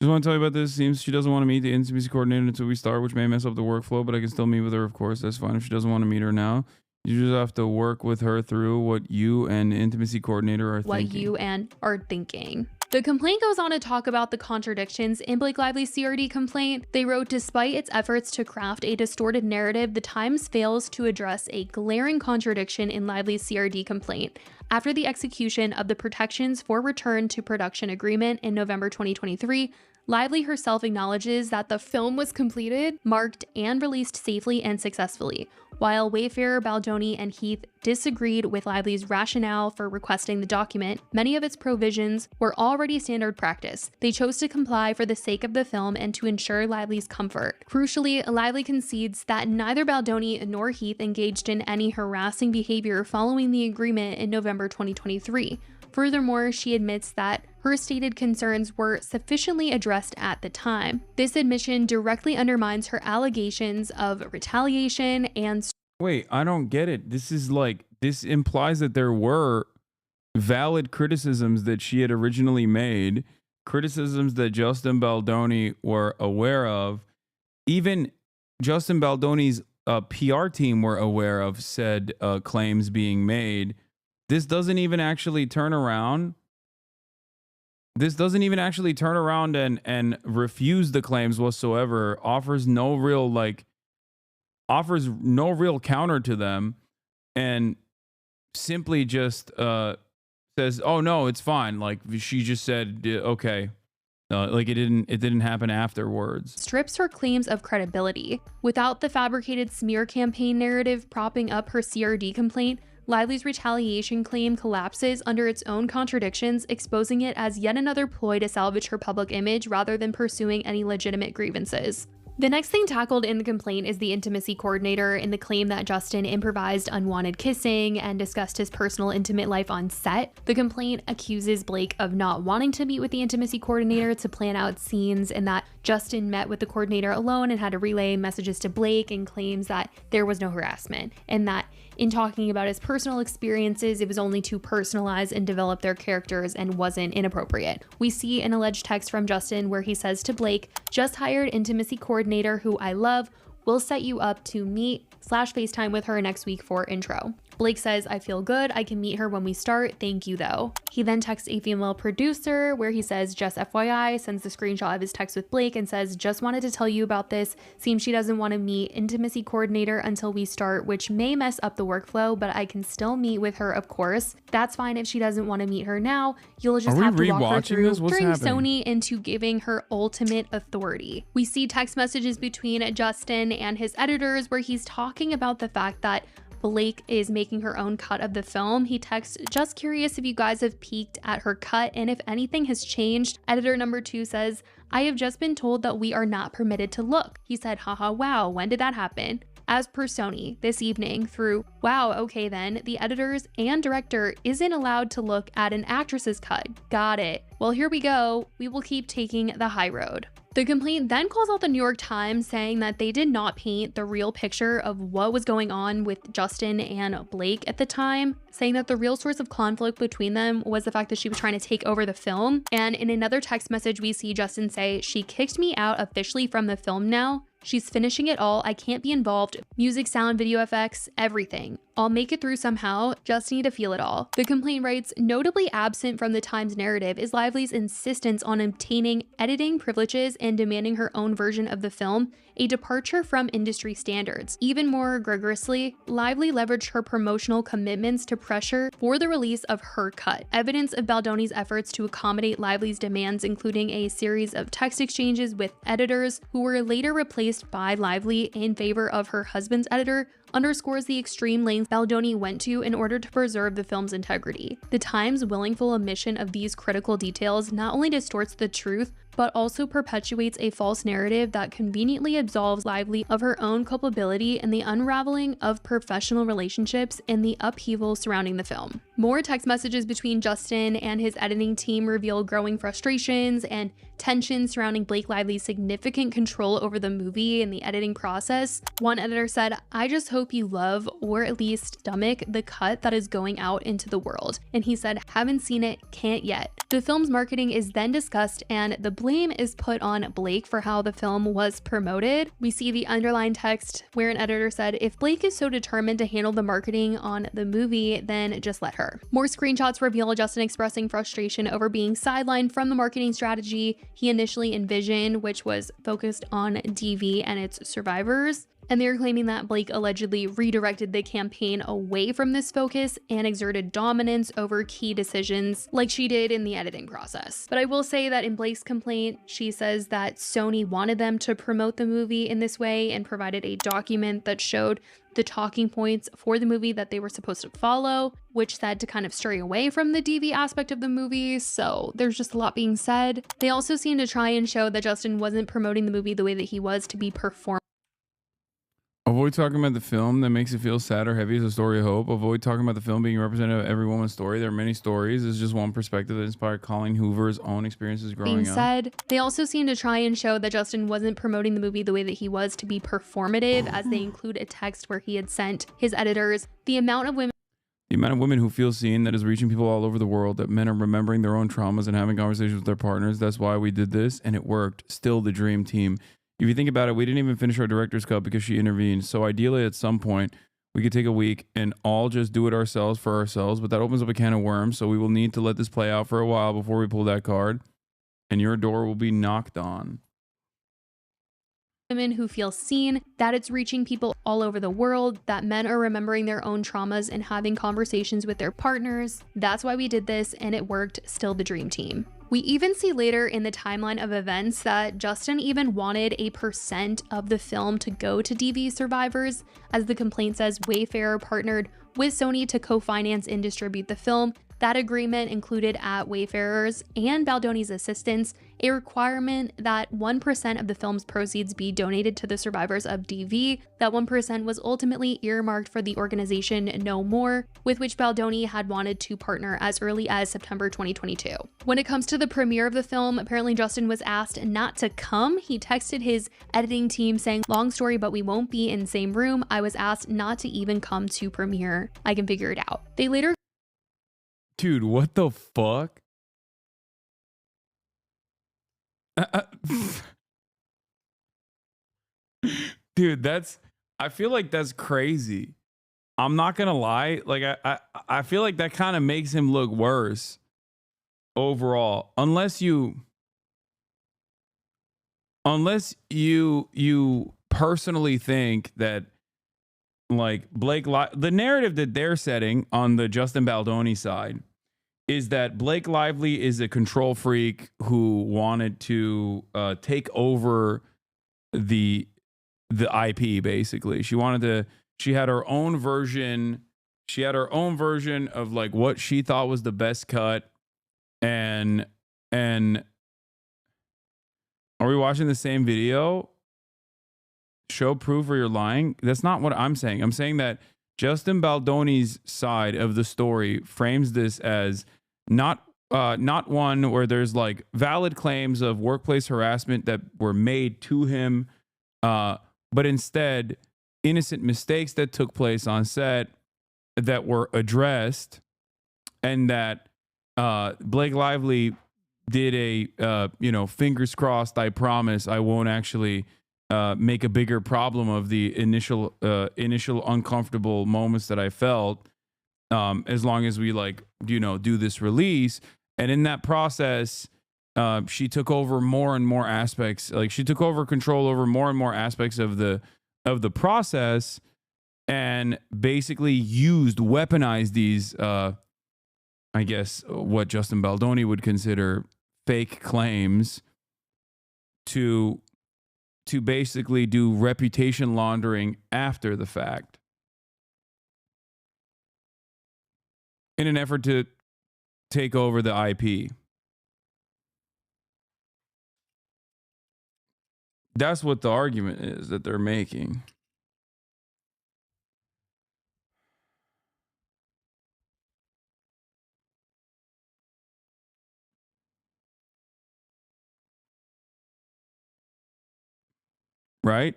S1: Just want to tell you about this. Seems she doesn't want to meet the intimacy coordinator until we start, which may mess up the workflow, but I can still meet with her, of course. That's fine. If she doesn't want to meet her now, you just have to work with her through what you and the intimacy coordinator are
S2: thinking. The complaint goes on to talk about the contradictions in Blake Lively's CRD complaint. They wrote, despite its efforts to craft a distorted narrative, the Times fails to address a glaring contradiction in Lively's CRD complaint. After the execution of the Protections for Return to Production Agreement in November 2023, Lively herself acknowledges that the film was completed, marked, and released safely and successfully. While Wayfarer, Baldoni, and Heath disagreed with Lively's rationale for requesting the document, many of its provisions were already standard practice. They chose to comply for the sake of the film and to ensure Lively's comfort. Crucially, Lively concedes that neither Baldoni nor Heath engaged in any harassing behavior following the agreement in November 2023. Furthermore, she admits that her stated concerns were sufficiently addressed at the time. This admission directly undermines her allegations of retaliation and...
S1: Wait, I don't get it. This implies that there were valid criticisms that she had originally made, criticisms that Justin Baldoni were aware of. Even Justin Baldoni's PR team were aware of said claims being made. This doesn't even actually turn around. This doesn't even actually turn around and refuse the claims whatsoever. Offers no real counter to them, and simply just says, "Oh no, it's fine." Like she just said, "Okay." Like it didn't happen afterwards.
S2: Strips her claims of credibility. Without the fabricated smear campaign narrative propping up her CRD complaint, Lively's retaliation claim collapses under its own contradictions, exposing it as yet another ploy to salvage her public image rather than pursuing any legitimate grievances. The next thing tackled in the complaint is the intimacy coordinator in the claim that Justin improvised unwanted kissing and discussed his personal intimate life on set. The complaint accuses Blake of not wanting to meet with the intimacy coordinator to plan out scenes, and that Justin met with the coordinator alone and had to relay messages to Blake, and claims that there was no harassment, and that in talking about his personal experiences, it was only to personalize and develop their characters and wasn't inappropriate. We see an alleged text from Justin where he says to Blake, "Just hired intimacy coordinator who I love. We'll set you up to meet/FaceTime with her next week for intro." Blake says, "I feel good. I can meet her when we start. Thank you though." He then texts a female producer where he says, "Just FYI," sends the screenshot of his text with Blake and says, "Just wanted to tell you about this. Seems she doesn't want to meet intimacy coordinator until we start, which may mess up the workflow, but I can still meet with her, of course. That's fine if she doesn't want to meet her now. You'll just have to walk her through turning Sony into giving her ultimate authority." We see text messages between Justin and his editors where he's talking about the fact that Blake is making her own cut of the film. He texts, "Just curious if you guys have peeked at her cut and if anything has changed." Editor number 2 says, "I have just been told that we are not permitted to look." He said, "Haha, wow, when did that happen?" As per Sony, this evening through, "Wow, okay then, the editors and director isn't allowed to look at an actress's cut. Got it. Well, here we go. We will keep taking the high road." The complaint then calls out the New York Times, saying that they did not paint the real picture of what was going on with Justin and Blake at the time, saying that the real source of conflict between them was the fact that she was trying to take over the film. And in another text message, we see Justin say, "She kicked me out officially from the film now. She's finishing it all. I can't be involved. Music, sound, video effects, everything. I'll make it through somehow. Just need to feel it all." The complaint writes, "Notably absent from the Times narrative is Lively's insistence on obtaining editing privileges and demanding her own version of the film, a departure from industry standards. Even more rigorously, Lively leveraged her promotional commitments to pressure for the release of her cut. Evidence of Baldoni's efforts to accommodate Lively's demands, including a series of text exchanges with editors who were later replaced by Lively in favor of her husband's editor, underscores the extreme lengths Baldoni went to in order to preserve the film's integrity. The Times' willful omission of these critical details not only distorts the truth, but also perpetuates a false narrative that conveniently absolves Lively of her own culpability in the unraveling of professional relationships and the upheaval surrounding the film." More text messages between Justin and his editing team reveal growing frustrations and tensions surrounding Blake Lively's significant control over the movie and the editing process. One editor said, "I just hope you love, or at least stomach, the cut that is going out into the world." And he said, "Haven't seen it, can't yet." The film's marketing is then discussed, and the blame is put on Blake for how the film was promoted. We see the underlined text where an editor said, "If Blake is so determined to handle the marketing on the movie, then just let her." More screenshots reveal Justin expressing frustration over being sidelined from the marketing strategy he initially envisioned, which was focused on DV and its survivors. and they're claiming that Blake allegedly redirected the campaign away from this focus and exerted dominance over key decisions like she did in the editing process. But I will say that in Blake's complaint, she says that Sony wanted them to promote the movie in this way and provided a document that showed the talking points for the movie that they were supposed to follow, which said to kind of stray away from the DV aspect of the movie. So there's just a lot being said. They also seem to try and show that Justin wasn't promoting the movie the way that he was to be performed.
S1: Avoid talking about the film that makes it feel sad or heavy as a story of hope. Avoid talking about the film being representative of every woman's story. There are many stories. It's just one perspective that inspired Colleen Hoover's own experiences growing up.
S2: Said, they also seem to try and show that Justin wasn't promoting the movie the way that he was to be performative, as they include a text where he had sent his editors the amount of women
S1: who feel seen that is reaching people all over the world, that men are remembering their own traumas and having conversations with their partners. That's why we did this, and it worked. Still the dream team. If you think about it, we didn't even finish our director's cut because she intervened. So ideally, at some point, we could take a week and all just do it ourselves for ourselves, but that opens up a can of worms. So we will need to let this play out for a while before we pull that card, and your door will be knocked on.
S2: Women who feel seen, that it's reaching people all over the world, that men are remembering their own traumas and having conversations with their partners. That's why we did this, and it worked. Still the dream team. We even see later in the timeline of events that Justin even wanted a % of the film to go to DV survivors. As the complaint says, Wayfarer partnered with Sony to co-finance and distribute the film. That agreement included at Wayfarer's and Baldoni's assistance a requirement that 1% of the film's proceeds be donated to the survivors of DV. That 1% was ultimately earmarked for the organization No More, with which Baldoni had wanted to partner as early as September 2022. When it comes to the premiere of the film, apparently Justin was asked not to come. He texted his editing team saying, "Long story, but we won't be in the same room. I was asked not to even come to premiere. I can figure it out." They later...
S1: Dude, what the fuck? Dude, I feel like that's crazy. I'm not gonna lie. Like I feel like that kind of makes him look worse overall. Unless you personally think that like the narrative that they're setting on the Justin Baldoni side is that Blake Lively is a control freak who wanted to take over the IP. Basically, she had her own version. She had her own version of like what she thought was the best cut. And are we watching the same video? Show proof or you're lying. That's not what I'm saying. I'm saying that Justin Baldoni's side of the story frames this as not one where there's like valid claims of workplace harassment that were made to him, but instead innocent mistakes that took place on set that were addressed, and that Blake Lively did a fingers crossed, I promise I won't actually make a bigger problem of the initial uncomfortable moments that I felt, as long as we do this release. And in that process, she took over more and more aspects. Like she took over control over more and more aspects of the process, and basically weaponized these, I guess what Justin Baldoni would consider fake claims to basically do reputation laundering after the fact in an effort to take over the IP. That's what the argument is that they're making. Right?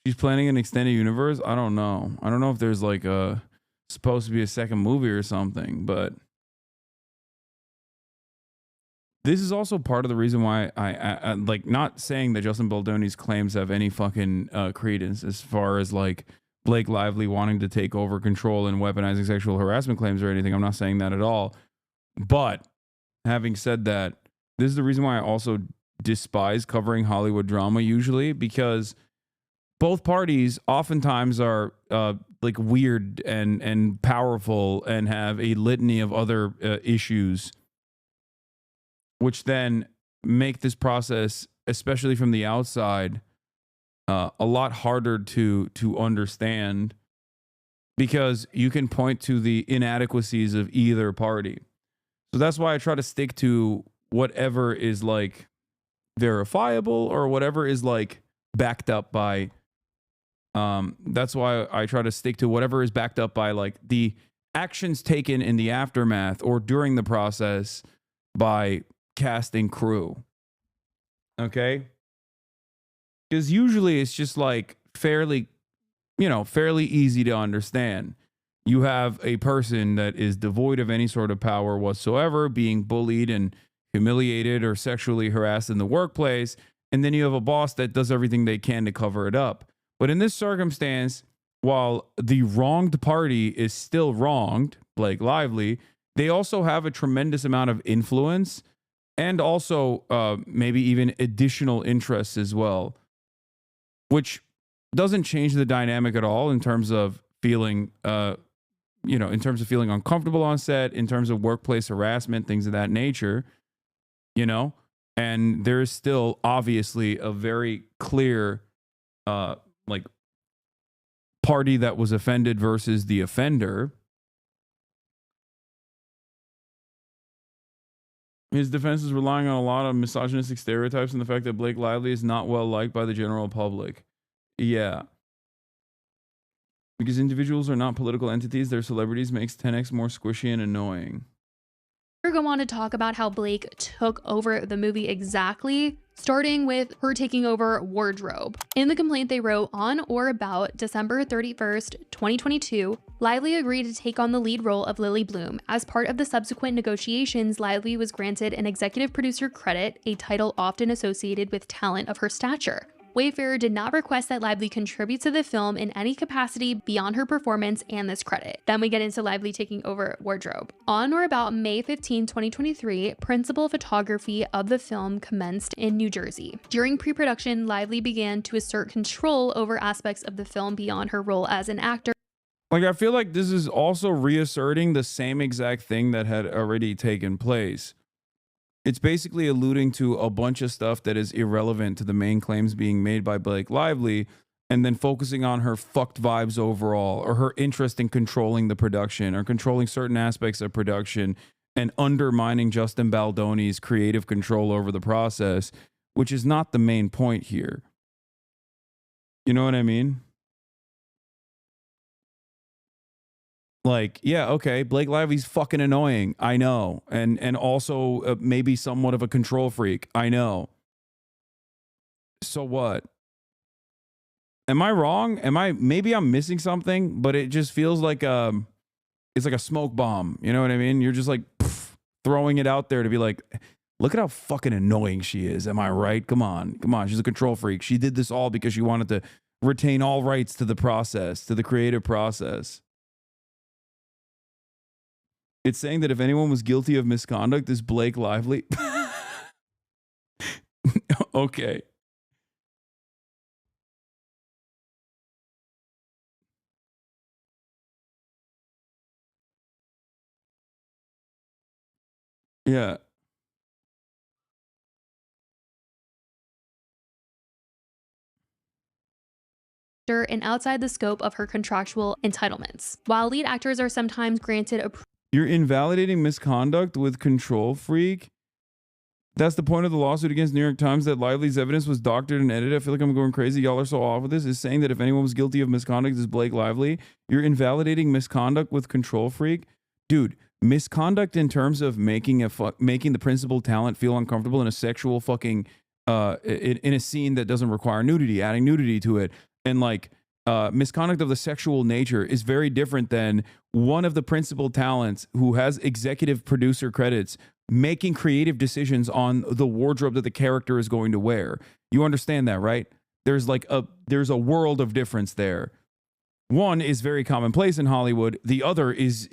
S1: She's planning an extended universe? I don't know. I don't know if there's like supposed to be a second movie or something, but this is also part of the reason why I like, not saying that Justin Baldoni's claims have any fucking credence as far as like Blake Lively wanting to take over control and weaponizing sexual harassment claims or anything. I'm not saying that at all. But having said that, this is the reason why I also despise covering Hollywood drama usually, because both parties oftentimes are like weird and powerful and have a litany of other issues, which then make this process, especially from the outside, a lot harder to understand, because you can point to the inadequacies of either party. So that's why I try to stick to whatever is like verifiable or whatever is like backed up by. That's why I try to stick to whatever is backed up by like the actions taken in the aftermath or during the process by cast and crew. Okay? Because usually it's just like fairly easy to understand. You have a person that is devoid of any sort of power whatsoever, being bullied and humiliated or sexually harassed in the workplace. And then you have a boss that does everything they can to cover it up. But in this circumstance, while the wronged party is still wronged, Blake Lively, they also have a tremendous amount of influence and also maybe even additional interests as well, which doesn't change the dynamic at all in terms of feeling in terms of feeling uncomfortable on set, in terms of workplace harassment, things of that nature, and there is still obviously a very clear like party that was offended versus the offender. His defense is relying on a lot of misogynistic stereotypes and the fact that Blake Lively is not well liked by the general public. Yeah. Because individuals are not political entities, their celebrities makes 10x more squishy and annoying.
S2: We're going to want to talk about how Blake took over the movie exactly, starting with her taking over wardrobe. In the complaint they wrote, on or about December 31st, 2022, Lively agreed to take on the lead role of Lily Bloom. As part of the subsequent negotiations, Lively was granted an executive producer credit, a title often associated with talent of her stature. Wayfarer did not request that Lively contribute to the film in any capacity beyond her performance and this credit. Then we get into Lively taking over wardrobe. On or about May 15, 2023, principal photography of the film commenced in New Jersey. During pre-production, Lively began to assert control over aspects of the film beyond her role as an actor.
S1: Like, I feel like this is also reasserting the same exact thing that had already taken place. It's basically alluding to a bunch of stuff that is irrelevant to the main claims being made by Blake Lively, and then focusing on her fucked vibes overall, or her interest in controlling the production, or controlling certain aspects of production, and undermining Justin Baldoni's creative control over the process, which is not the main point here. You know what I mean? Like, yeah, okay, Blake Lively's fucking annoying. I know. And also maybe somewhat of a control freak. I know. So what? Am I wrong? Maybe I'm missing something, but it just feels like it's like a smoke bomb. You know what I mean? You're just like throwing it out there to be like, look at how fucking annoying she is. Am I right? Come on. She's a control freak. She did this all because she wanted to retain all rights to the process, to the creative process. It's saying that if anyone was guilty of misconduct, is Blake Lively. Okay. Yeah.
S2: And outside the scope of her contractual entitlements. While lead actors are sometimes granted
S1: You're invalidating misconduct with control freak? That's the point of the lawsuit against New York Times, that Lively's evidence was doctored and edited. I feel like I'm going crazy. Y'all are so off with this. Is saying that if anyone was guilty of misconduct, is Blake Lively. You're invalidating misconduct with control freak? Dude, misconduct in terms of making the principal talent feel uncomfortable in a sexual fucking in a scene that doesn't require nudity, adding nudity to it, and like misconduct of the sexual nature is very different than one of the principal talents who has executive producer credits making creative decisions on the wardrobe that the character is going to wear. You understand that, right? There's a world of difference there. One is very commonplace in Hollywood. The other is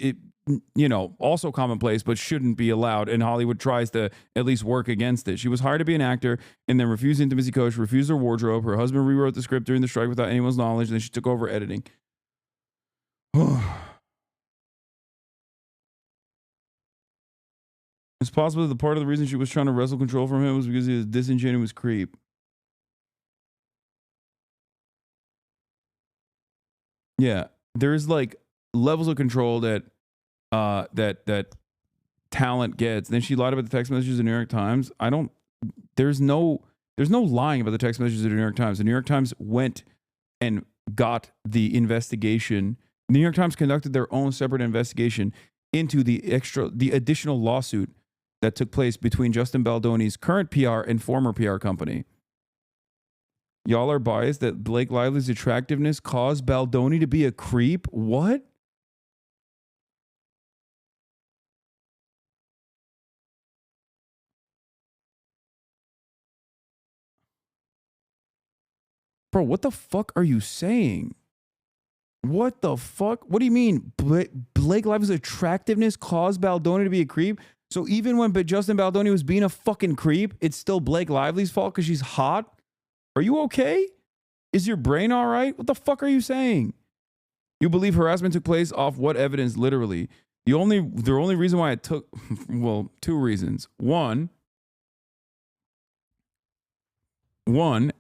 S1: also commonplace, but shouldn't be allowed. And Hollywood tries to at least work against it. She was hired to be an actor and then refused intimacy coach, refused her wardrobe. Her husband rewrote the script during the strike without anyone's knowledge. And then she took over editing. It's possible that the part of the reason she was trying to wrestle control from him was because he was a disingenuous creep. Yeah, there's like levels of control that that talent gets. Then she lied about the text messages in the New York Times. There's no lying about the text messages in the New York Times. The New York Times went and got the investigation. The New York Times conducted their own separate investigation into the additional lawsuit that took place between Justin Baldoni's current PR and former PR company. Y'all are biased that Blake Lively's attractiveness caused Baldoni to be a creep? What? Bro, what the fuck are you saying? What the fuck? What do you mean? Blake Lively's attractiveness caused Baldoni to be a creep? So even when Justin Baldoni was being a fucking creep, it's still Blake Lively's fault because she's hot? Are you okay? Is your brain all right? What the fuck are you saying? You believe harassment took place off what evidence? Literally. The only reason why it took, well, two reasons. One,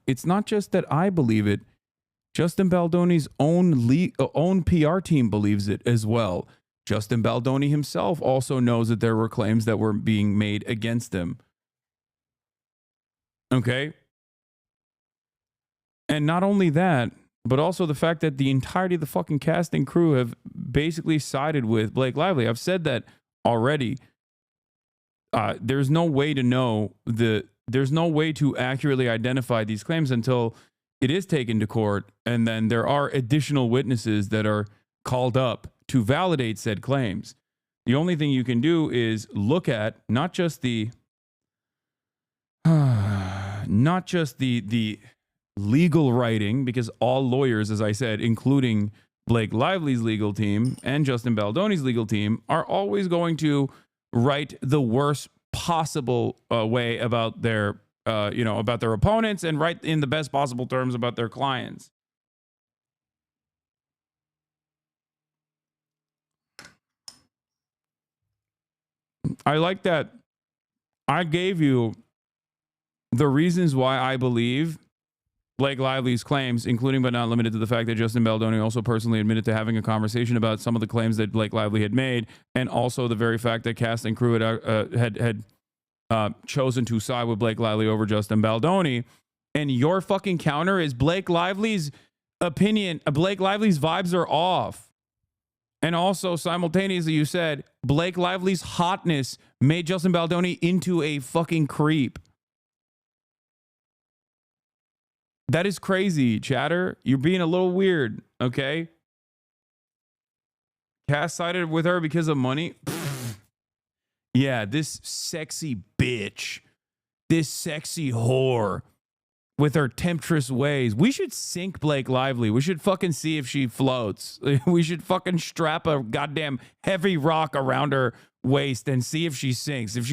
S1: it's not just that I believe it. Justin Baldoni's own PR team believes it as well. Justin Baldoni himself also knows that there were claims that were being made against him. Okay? And not only that, but also the fact that the entirety of the fucking cast and crew have basically sided with Blake Lively. I've said that already. There's no way to know there's no way to accurately identify these claims until it is taken to court, and then there are additional witnesses that are called up to validate said claims. The only thing you can do is look at not just the legal writing, because all lawyers, as I said, including Blake Lively's legal team and Justin Baldoni's legal team, are always going to write the worst possible way about their about their opponents and write in the best possible terms about their clients. I like that I gave you the reasons why I believe Blake Lively's claims, including but not limited to the fact that Justin Baldoni also personally admitted to having a conversation about some of the claims that Blake Lively had made, and also the very fact that cast and crew had chosen to side with Blake Lively over Justin Baldoni. And your fucking counter is Blake Lively's opinion. Blake Lively's vibes are off. And also, simultaneously, you said Blake Lively's hotness made Justin Baldoni into a fucking creep. That is crazy, chatter. You're being a little weird, okay? Cass sided with her because of money. Yeah, this sexy bitch, this sexy whore with her temptress ways. We should sink Blake Lively. We should fucking see if she floats. We should fucking strap a goddamn heavy rock around her waist and see if she sinks. If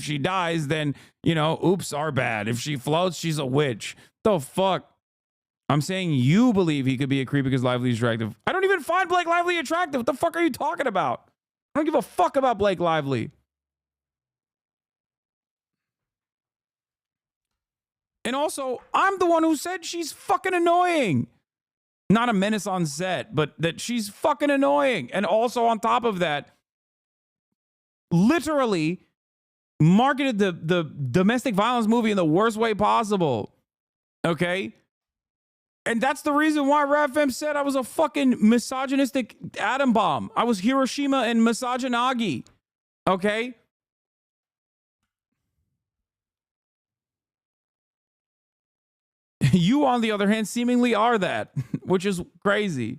S1: she dies, then, oops, our bad. If she floats, she's a witch. The fuck? I'm saying you believe he could be a creep because Lively's attractive. I don't even find Blake Lively attractive. What the fuck are you talking about? I don't give a fuck about Blake Lively. And also, I'm the one who said she's fucking annoying. Not a menace on set, but that she's fucking annoying. And also on top of that, literally marketed the domestic violence movie in the worst way possible. Okay? And that's the reason why RAFM said I was a fucking misogynistic atom bomb. I was Hiroshima and Misogynagi. Okay? You, on the other hand, seemingly are that, which is crazy.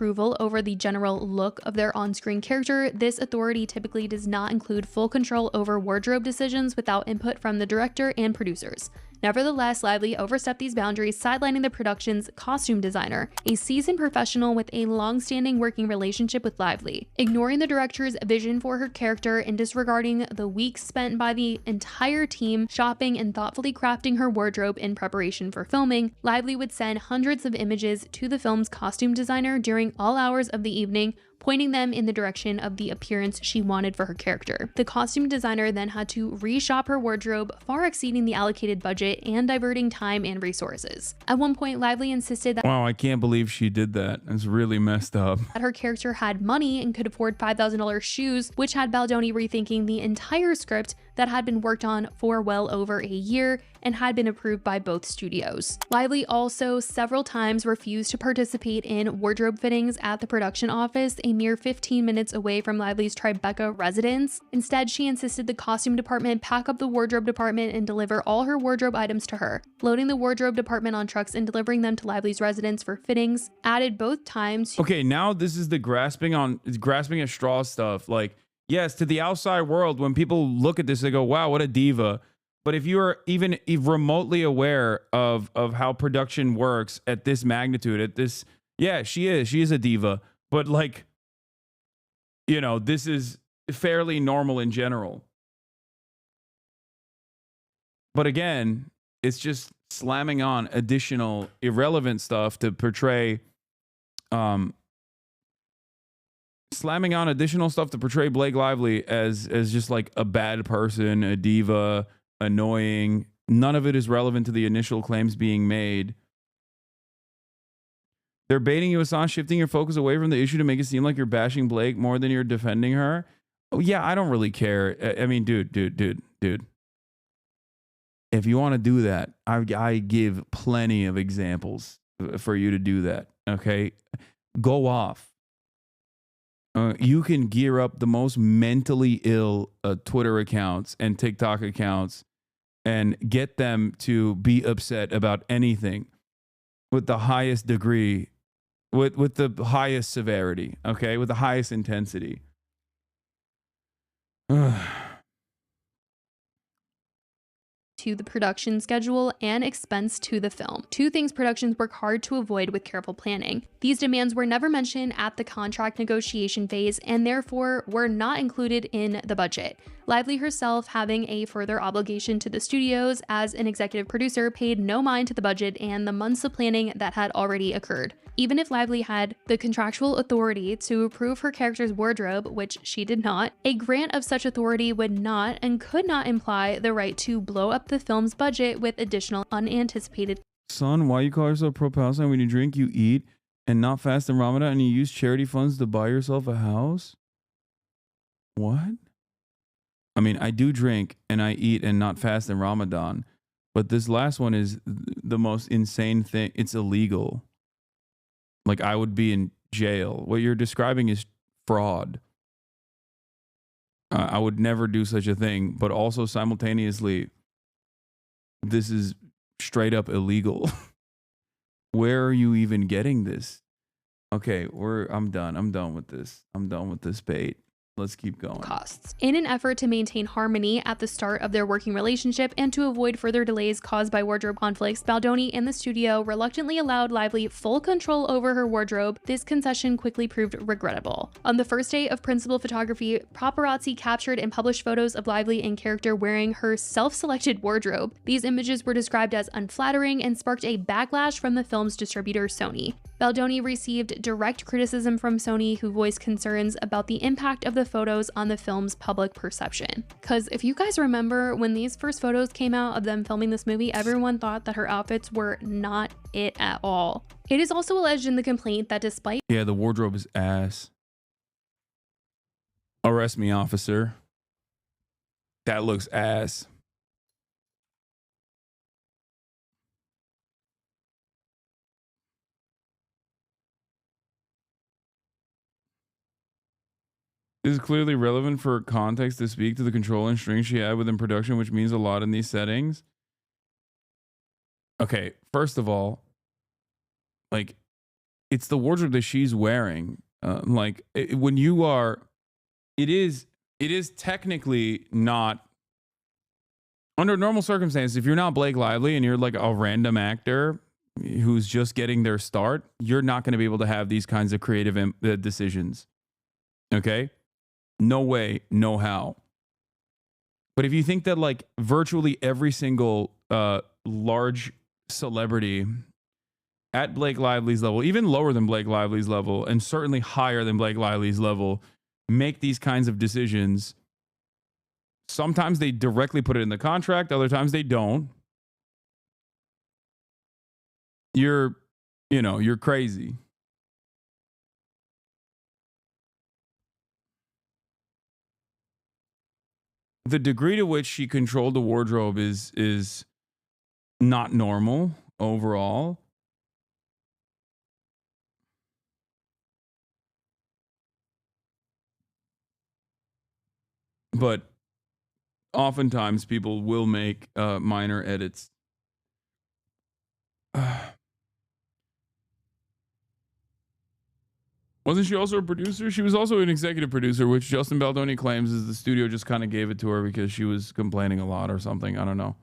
S2: approval over the general look of their on-screen character, this authority typically does not include full control over wardrobe decisions without input from the director and producers. Nevertheless, Lively overstepped these boundaries, sidelining the production's costume designer, a seasoned professional with a long-standing working relationship with Lively. Ignoring the director's vision for her character and disregarding the weeks spent by the entire team shopping and thoughtfully crafting her wardrobe in preparation for filming, Lively would send hundreds of images to the film's costume designer during all hours of the evening, pointing them in the direction of the appearance she wanted for her character. The costume designer then had to reshop her wardrobe, far exceeding the allocated budget and diverting time and resources. At one point, Lively insisted that
S1: Wow, I can't believe she did that. It's really messed up.
S2: her character had money and could afford $5,000 shoes, which had Baldoni rethinking the entire script that had been worked on for well over a year and had been approved by both studios. Lively also several times refused to participate in wardrobe fittings at the production office, a mere 15 minutes away from Lively's Tribeca residence. Instead, she insisted the costume department pack up the wardrobe department and deliver all her wardrobe items to her. Loading the wardrobe department on trucks and delivering them to Lively's residence for fittings added both times.
S1: Okay, now this is the grasping at straw stuff. Like, yes, to the outside world, when people look at this, they go, wow, what a diva. But if you are even remotely aware of how production works at this magnitude, at this, yeah, she is a diva. But like, you know, this is fairly normal in general. But again, it's just slamming on additional irrelevant stuff to portray, Blake Lively as just like a bad person, a diva, annoying. None of it is relevant to the initial claims being made. They're baiting you, Hassan, shifting your focus away from the issue to make it seem like you're bashing Blake more than you're defending her. Oh yeah, I don't really care. I mean, dude. If you want to do that, I give plenty of examples for you to do that. Okay, go off. You can gear up the most mentally ill Twitter accounts and TikTok accounts and get them to be upset about anything with the highest degree, with the highest severity, okay, with the highest intensity.
S2: To the production schedule and expense to the film. Two things productions work hard to avoid with careful planning. These demands were never mentioned at the contract negotiation phase and therefore were not included in the budget. Lively herself, having a further obligation to the studios as an executive producer, paid no mind to the budget and the months of planning that had already occurred. Even if Lively had the contractual authority to approve her character's wardrobe, which she did not, a grant of such authority would not and could not imply the right to blow up the film's budget with additional unanticipated.
S1: Son, why you call yourself pro-Palestine when you drink, you eat, and not fast in Ramadan, and you use charity funds to buy yourself a house? What? I mean, I do drink and I eat and not fast in Ramadan, but this last one is the most insane thing. It's illegal. Like, I would be in jail. What you're describing is fraud. I would never do such a thing, but also simultaneously, this is straight up illegal. Where are you even getting this? Okay, I'm done. I'm done with this. I'm done with this bait. Let's keep going.
S2: Costs. In an effort to maintain harmony at the start of their working relationship and to avoid further delays caused by wardrobe conflicts, Baldoni and the studio reluctantly allowed Lively full control over her wardrobe. This concession quickly proved regrettable. On the first day of principal photography, paparazzi captured and published photos of Lively in character wearing her self-selected wardrobe. These images were described as unflattering and sparked a backlash from the film's distributor, Sony. Baldoni received direct criticism from Sony, who voiced concerns about the impact of the photos on the film's public perception. Because if you guys remember, when these first photos came out of them filming this movie, everyone thought that her outfits were not it at all. It is also alleged in the complaint that despite—
S1: Yeah, the wardrobe is ass. Arrest me, officer. That looks ass. This is clearly relevant for context to speak to the control and strings she had within production, which means a lot in these settings. Okay, first of all, like, it's the wardrobe that she's wearing. When you are, it is technically not, under normal circumstances, if you're not Blake Lively and you're like a random actor who's just getting their start, you're not going to be able to have these kinds of creative decisions. Okay? No way, no how. But if you think that like virtually every single large celebrity at Blake Lively's level, even lower than Blake Lively's level, and certainly higher than Blake Lively's level, make these kinds of decisions, sometimes they directly put it in the contract, other times they don't. You're crazy. The degree to which she controlled the wardrobe is not normal overall. But oftentimes people will make minor edits. Wasn't she also a producer? She was also an executive producer, which Justin Baldoni claims is the studio just kind of gave it to her because she was complaining a lot or something. I don't know.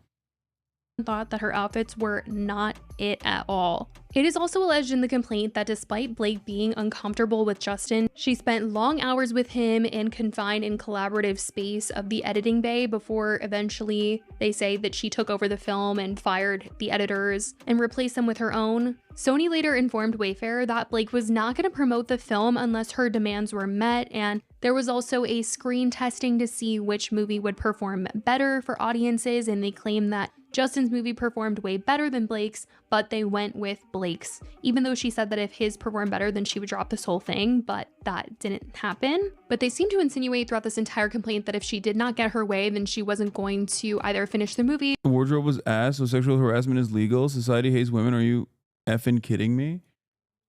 S2: Thought that her outfits were not it at all. It is also alleged in the complaint that despite Blake being uncomfortable with Justin, she spent long hours with him and confined in collaborative space of the editing bay before eventually they say that she took over the film and fired the editors and replaced them with her own. Sony later informed Wayfair that Blake was not going to promote the film unless her demands were met, and there was also a screen testing to see which movie would perform better for audiences, and they claimed that Justin's movie performed way better than Blake's, but they went with Blake's, even though she said that if his performed better, then she would drop this whole thing, but that didn't happen. But they seem to insinuate throughout this entire complaint that if she did not get her way, then she wasn't going to either finish the movie.
S1: The wardrobe was ass, so sexual harassment is legal. Society hates women. Are you effing kidding me?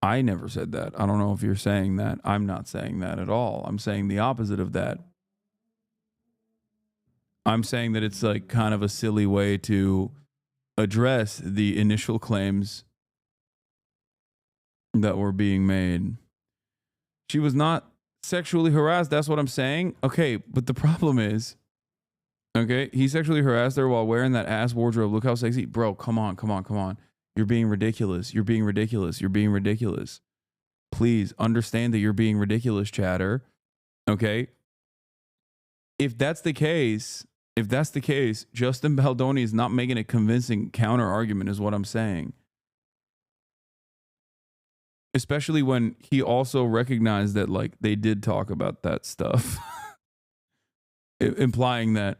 S1: I never said that. I don't know if you're saying that. I'm not saying that at all. I'm saying the opposite of that. I'm saying that it's like kind of a silly way to address the initial claims that were being made. She was not sexually harassed. That's what I'm saying. Okay, but the problem is, okay, he sexually harassed her while wearing that ass wardrobe. Look how sexy. Bro, come on. You're being ridiculous. You're being ridiculous. Please understand that you're being ridiculous, chatter. Okay? If that's the case, Justin Baldoni is not making a convincing counter argument, is what I'm saying. Especially when he also recognized that, like, they did talk about that stuff. Implying that.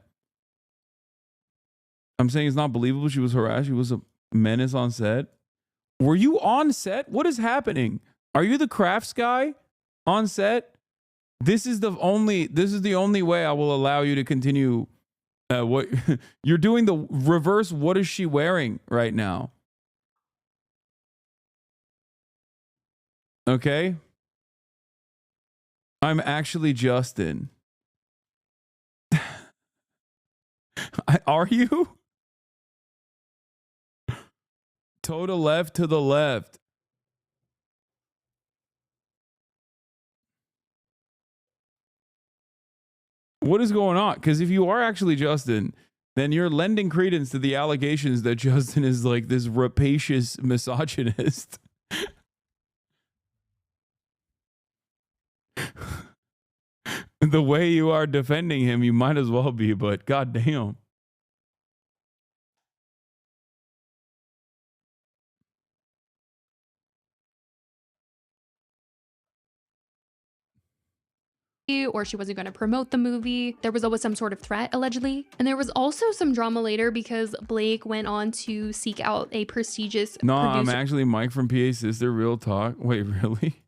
S1: I'm saying it's not believable she was harassed. She was a menace on set. Were you on set? What is happening? Are you the crafts guy on set? This is the only way I will allow you to continue. What you're doing, the reverse. What is she wearing right now? Okay. I'm actually Justin. Are you? Total left to the left. What is going on? Because if you are actually Justin, then you're lending credence to the allegations that Justin is like this rapacious misogynist. The way you are defending him, you might as well be, but goddamn.
S2: Or she wasn't going to promote the movie. There was always some sort of threat, allegedly. And there was also some drama later because Blake went on to seek out a prestigious
S1: I'm actually Mike from PA Sister. Real talk. Wait, really?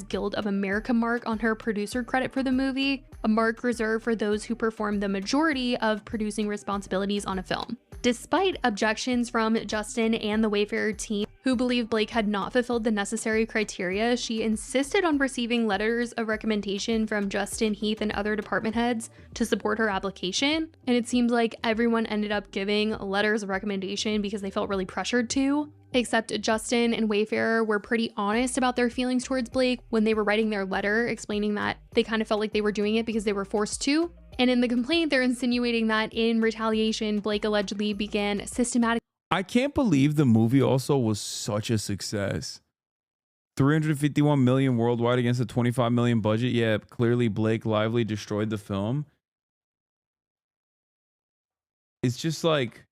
S2: Guild of America mark on her producer credit for the movie, a mark reserved for those who perform the majority of producing responsibilities on a film. Despite objections from Justin and the Wayfair team, who believed Blake had not fulfilled the necessary criteria, she insisted on receiving letters of recommendation from Justin, Heath, and other department heads to support her application. And it seems like everyone ended up giving letters of recommendation because they felt really pressured to. Except Justin and Wayfarer were pretty honest about their feelings towards Blake when they were writing their letter, explaining that they kind of felt like they were doing it because they were forced to. And in the complaint, they're insinuating that in retaliation, Blake allegedly began systematic.
S1: I can't believe the movie also was such a success. 351 million worldwide against a 25 million budget. Yeah, clearly Blake Lively destroyed the film. It's just like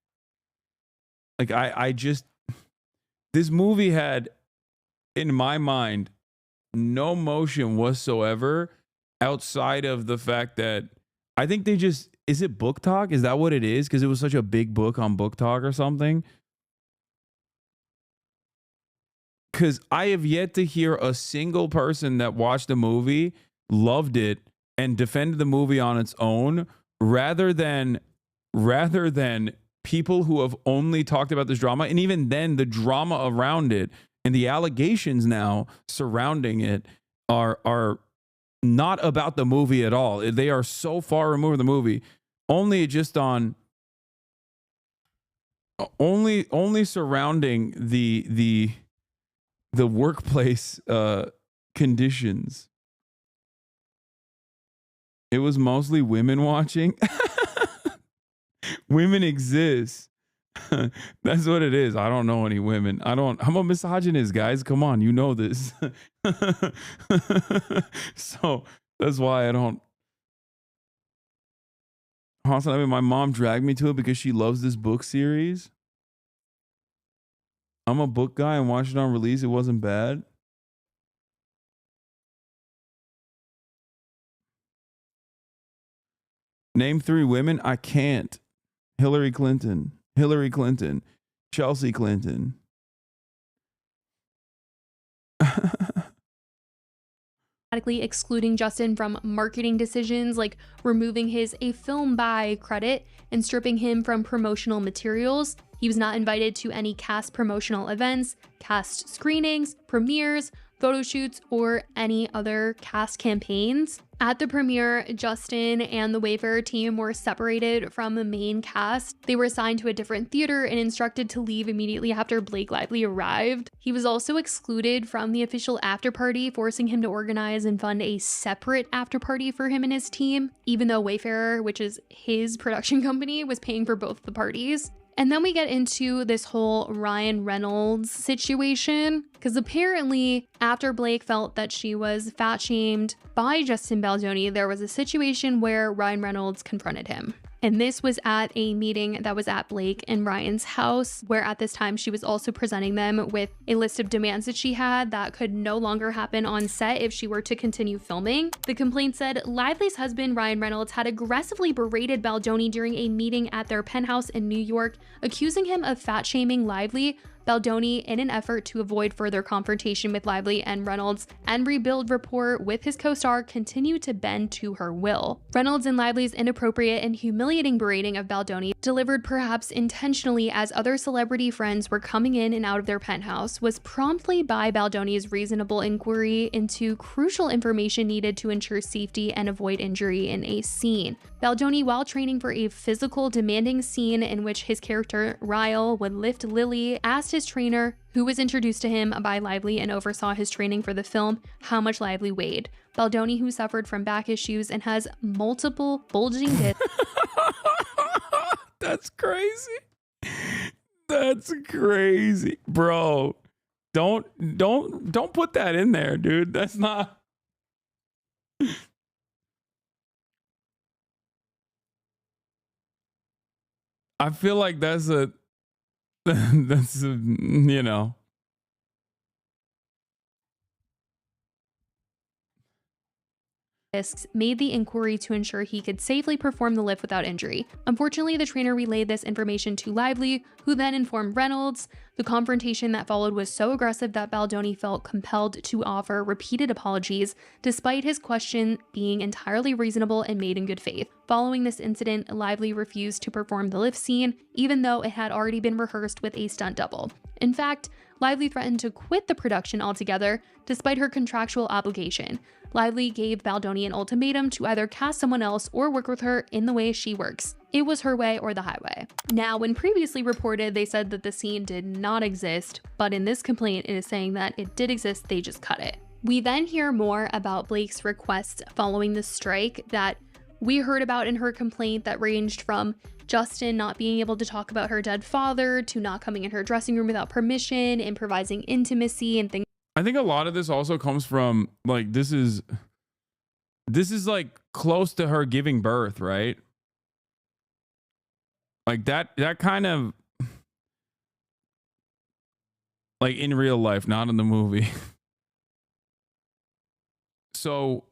S1: I just, this movie had, in my mind, no motion whatsoever outside of the fact that I think they just, is it Book Talk? Is that what it is? Because it was such a big book on Book Talk or something. Because I have yet to hear a single person that watched the movie, loved it, and defended the movie on its own, rather than people who have only talked about this drama, and even then the drama around it and the allegations now surrounding it are not about the movie at all. They are so far removed from the movie, only surrounding the workplace conditions. It was mostly women watching. Women exist. That's what it is. I don't know any women. I'm a misogynist, guys. Come on, you know this. So that's why I don't. Hasanabi, my mom dragged me to it because she loves this book series. I'm a book guy and watched it on release. It wasn't bad. Name 3 women. I can't. Hillary Clinton, Chelsea Clinton.
S2: Excluding Justin from marketing decisions like removing his "a film by" credit and stripping him from promotional materials. He was not invited to any cast promotional events, cast screenings, premieres, photo shoots, or any other cast campaigns. At the premiere, Justin and the Wayfarer team were separated from the main cast. They were assigned to a different theater and instructed to leave immediately after Blake Lively arrived. He was also excluded from the official after party, forcing him to organize and fund a separate after party for him and his team, even though Wayfarer, which is his production company, was paying for both the parties. And then we get into this whole Ryan Reynolds situation, because apparently after Blake felt that she was fat shamed by Justin Baldoni, there was a situation where Ryan Reynolds confronted him. And this was at a meeting that was at Blake and Ryan's house, where at this time she was also presenting them with a list of demands that she had that could no longer happen on set if she were to continue filming. The complaint said Lively's husband, Ryan Reynolds, had aggressively berated Baldoni during a meeting at their penthouse in New York, accusing him of fat shaming Lively. Baldoni, in an effort to avoid further confrontation with Lively and Reynolds and rebuild rapport with his co-star, continued to bend to her will. Reynolds and Lively's inappropriate and humiliating berating of Baldoni, delivered perhaps intentionally as other celebrity friends were coming in and out of their penthouse, was promptly by Baldoni's reasonable inquiry into crucial information needed to ensure safety and avoid injury in a scene. Baldoni, while training for a physical, demanding scene in which his character, Ryle, would lift Lily, asked his trainer, who was introduced to him by Lively and oversaw his training for the film, how much Lively weighed. Baldoni, who suffered from back issues and has multiple bulging discs.
S1: That's crazy. That's crazy, bro. Don't put that in there, dude. That's not. I feel like that's a you know.
S2: Made the inquiry to ensure he could safely perform the lift without injury. Unfortunately, the trainer relayed this information to Lively, who then informed Reynolds. The confrontation that followed was so aggressive that Baldoni felt compelled to offer repeated apologies, despite his question being entirely reasonable and made in good faith. Following this incident, Lively refused to perform the lift scene, even though it had already been rehearsed with a stunt double. In fact, Lively threatened to quit the production altogether, despite her contractual obligation. Lively gave Baldoni an ultimatum to either cast someone else or work with her in the way she works. It was her way or the highway. Now, when previously reported, they said that the scene did not exist, but in this complaint, it is saying that it did exist, they just cut it. We then hear more about Blake's requests following the strike that we heard about in her complaint that ranged from Justin not being able to talk about her dead father to not coming in her dressing room without permission, improvising intimacy and things.
S1: I think a lot of this also comes from like this is like close to her giving birth, right? Like that kind of like in real life, not in the movie. So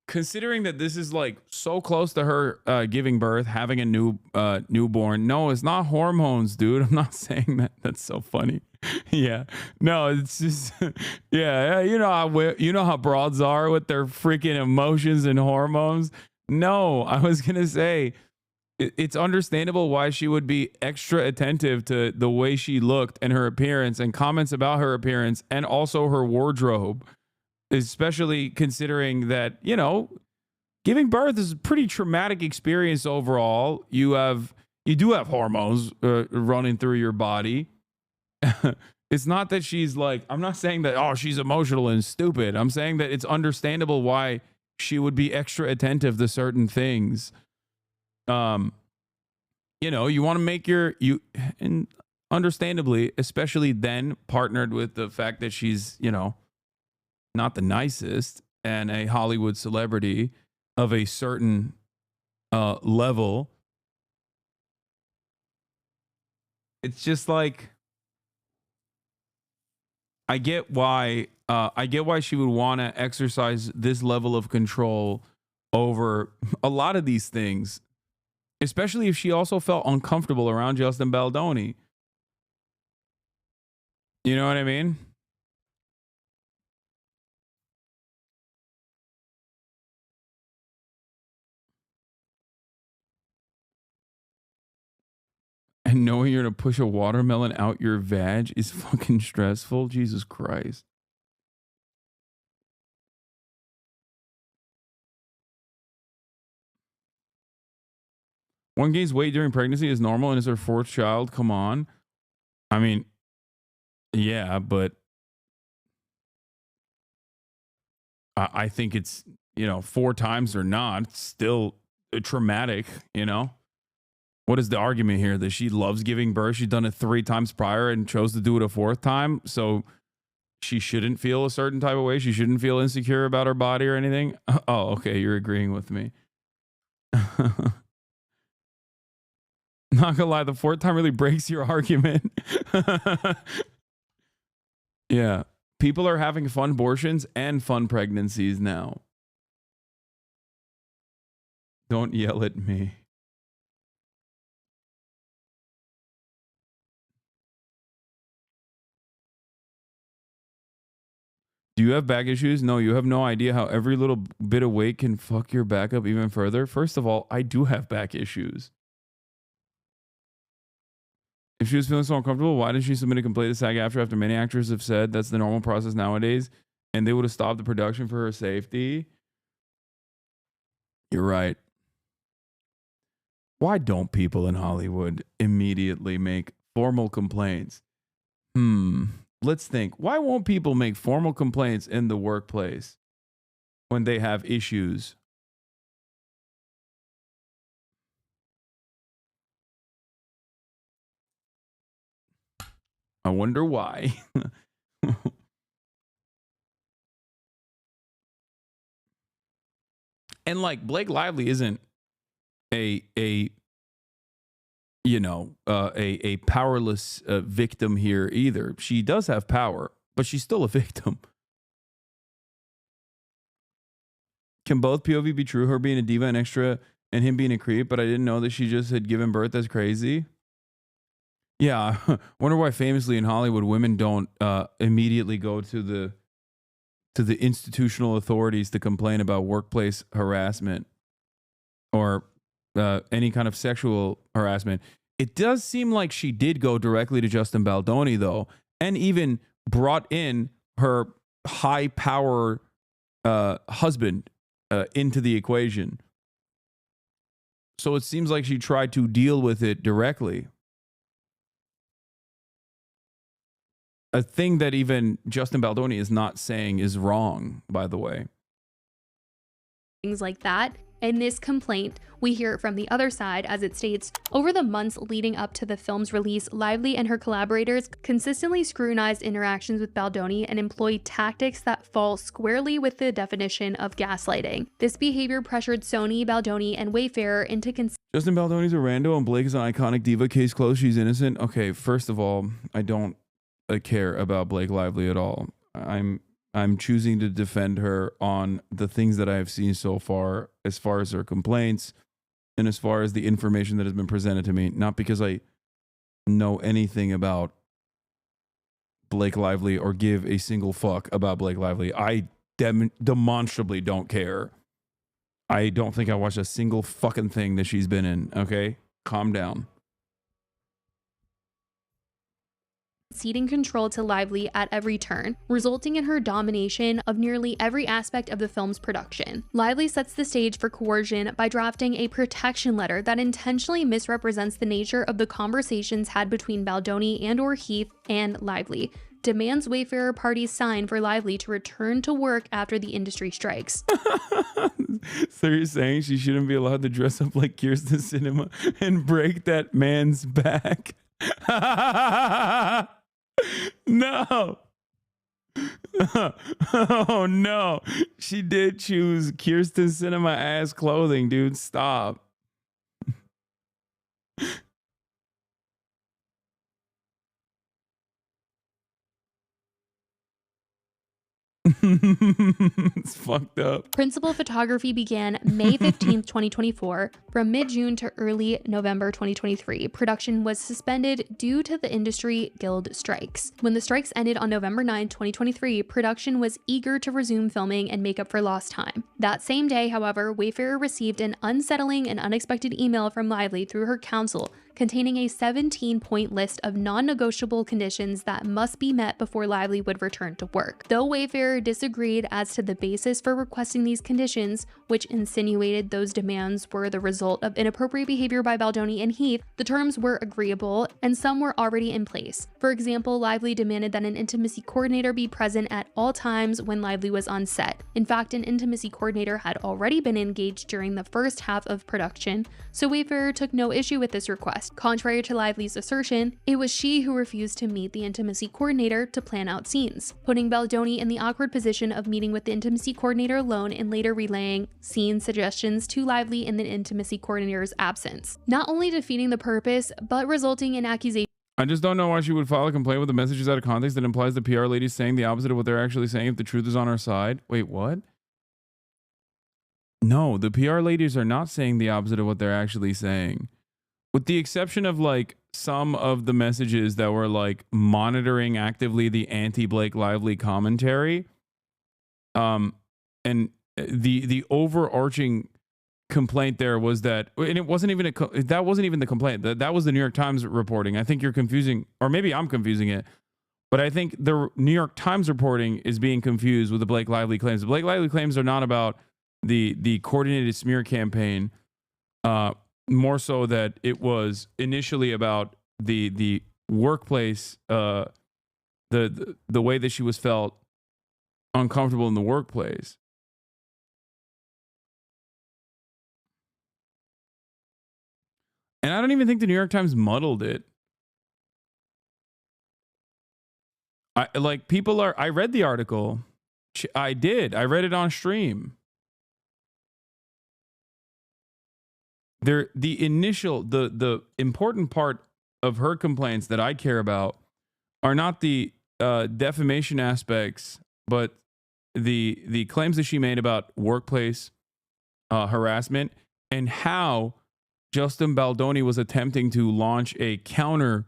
S1: considering that this is like so close to her giving birth, having a newborn. No, it's not hormones, dude. I'm not saying that. That's so funny. Yeah. No, it's just yeah, you know how broads are with their freaking emotions and hormones. No, I was going to say it's understandable why she would be extra attentive to the way she looked and her appearance and comments about her appearance and also her wardrobe, especially considering that, you know, giving birth is a pretty traumatic experience overall. You do have hormones running through your body. It's not that she's like, I'm not saying that, oh, she's emotional and stupid. I'm saying that it's understandable why she would be extra attentive to certain things. You know, you want to make and understandably, especially then partnered with the fact that she's, you know, not the nicest and a Hollywood celebrity of a certain level. It's just like, I get why she would want to exercise this level of control over a lot of these things, especially if she also felt uncomfortable around Justin Baldoni. You know what I mean? And knowing you're going to push a watermelon out your vag is fucking stressful. Jesus Christ. One gains weight during pregnancy is normal and is her fourth child. Come on. I mean, yeah, but I think it's, you know, 4 times or not, it's still traumatic, you know? What is the argument here? That she loves giving birth. She's done it 3 times prior and chose to do it a 4th time. So she shouldn't feel a certain type of way. She shouldn't feel insecure about her body or anything. Oh, okay. You're agreeing with me. Not gonna lie, the 4th time really breaks your argument. Yeah. People are having fun abortions and fun pregnancies now. Don't yell at me. Do you have back issues? No, you have no idea how every little bit of weight can fuck your back up even further. First of all, I do have back issues. If she was feeling so uncomfortable, why did she submit a complaint to SAG after many actors have said that's the normal process nowadays and they would have stopped the production for her safety? You're right. Why don't people in Hollywood immediately make formal complaints? Let's think. Why won't people make formal complaints in the workplace when they have issues? I wonder why. And like Blake Lively isn't a powerless victim here either. She does have power, but she's still a victim. Can both POV be true? Her being a diva and extra and him being a creep, but I didn't know that she just had given birth. That's crazy. Yeah, wonder why famously in Hollywood women don't immediately go to the institutional authorities to complain about workplace harassment or any kind of sexual harassment. It does seem like she did go directly to Justin Baldoni, though, and even brought in her high power husband into the equation. So it seems like she tried to deal with it directly. A thing that even Justin Baldoni is not saying is wrong, by the way.
S2: Things like that. In this complaint, we hear it from the other side as it states, over the months leading up to the film's release, Lively and her collaborators consistently scrutinized interactions with Baldoni and employed tactics that fall squarely with the definition of gaslighting. This behavior pressured Sony, Baldoni, and Wayfarer into
S1: Justin Baldoni's a rando and Blake is an iconic diva. Case closed. She's innocent. Okay, first of all, I don't care about Blake Lively at all. I'm choosing to defend her on the things that I have seen so far as her complaints and as far as the information that has been presented to me, not because I know anything about Blake Lively or give a single fuck about Blake Lively. I demonstrably don't care. I don't think I watched a single fucking thing that she's been in, okay? Calm down.
S2: ceding control to Lively at every turn, resulting in her domination of nearly every aspect of the film's production. Lively sets the stage for coercion by drafting a protection letter that intentionally misrepresents the nature of the conversations had between Baldoni and/or Heath and Lively, demands Wayfarer parties sign for Lively to return to work after the industry strikes.
S1: So you're saying she shouldn't be allowed to dress up like Kirsten Cinema and break that man's back? No. Oh no. She did choose Kirsten Cinema ass clothing, dude. Stop. It's fucked up.
S2: Principal photography began May 15th, 2024. From mid-June to early November 2023, production was suspended due to the industry guild strikes. When the strikes ended on November 9, 2023, production was eager to resume filming and make up for lost time. That same day, however, Wayfarer received an unsettling and unexpected email from Lively through her counsel containing a 17-point list of non-negotiable conditions that must be met before Lively would return to work. Though Wayfarer disagreed as to the basis for requesting these conditions, which insinuated those demands were the result of inappropriate behavior by Baldoni and Heath, the terms were agreeable and some were already in place. For example, Lively demanded that an intimacy coordinator be present at all times when Lively was on set. In fact, an intimacy coordinator had already been engaged during the first half of production, so Wayfarer took no issue with this request. Contrary to Lively's assertion, it was she who refused to meet the intimacy coordinator to plan out scenes, putting Baldoni in the awkward position of meeting with the intimacy coordinator alone and later relaying scene suggestions to Lively in the intimacy coordinator's absence, not only defeating the purpose, but resulting in accusations.
S1: I just don't know why she would file a complaint with the messages out of context that implies the PR lady's saying the opposite of what they're actually saying if the truth is on our side. Wait, what? No, the PR ladies are not saying the opposite of what they're actually saying. With the exception of like some of the messages that were like monitoring actively the anti-Blake Lively commentary, and the overarching complaint there was that, and it wasn't even that wasn't even the complaint. That was the New York Times reporting. I think you're confusing, or maybe I'm confusing it, but I think the New York Times reporting is being confused with the Blake Lively claims. The Blake Lively claims are not about the coordinated smear campaign. More so that it was initially about the workplace, the way that she was felt uncomfortable in the workplace. And I don't even think the New York Times muddled it. I read the article. I did. I read it on stream. The important part of her complaints that I care about are not the defamation aspects, but the claims that she made about workplace harassment and how Justin Baldoni was attempting to launch a counter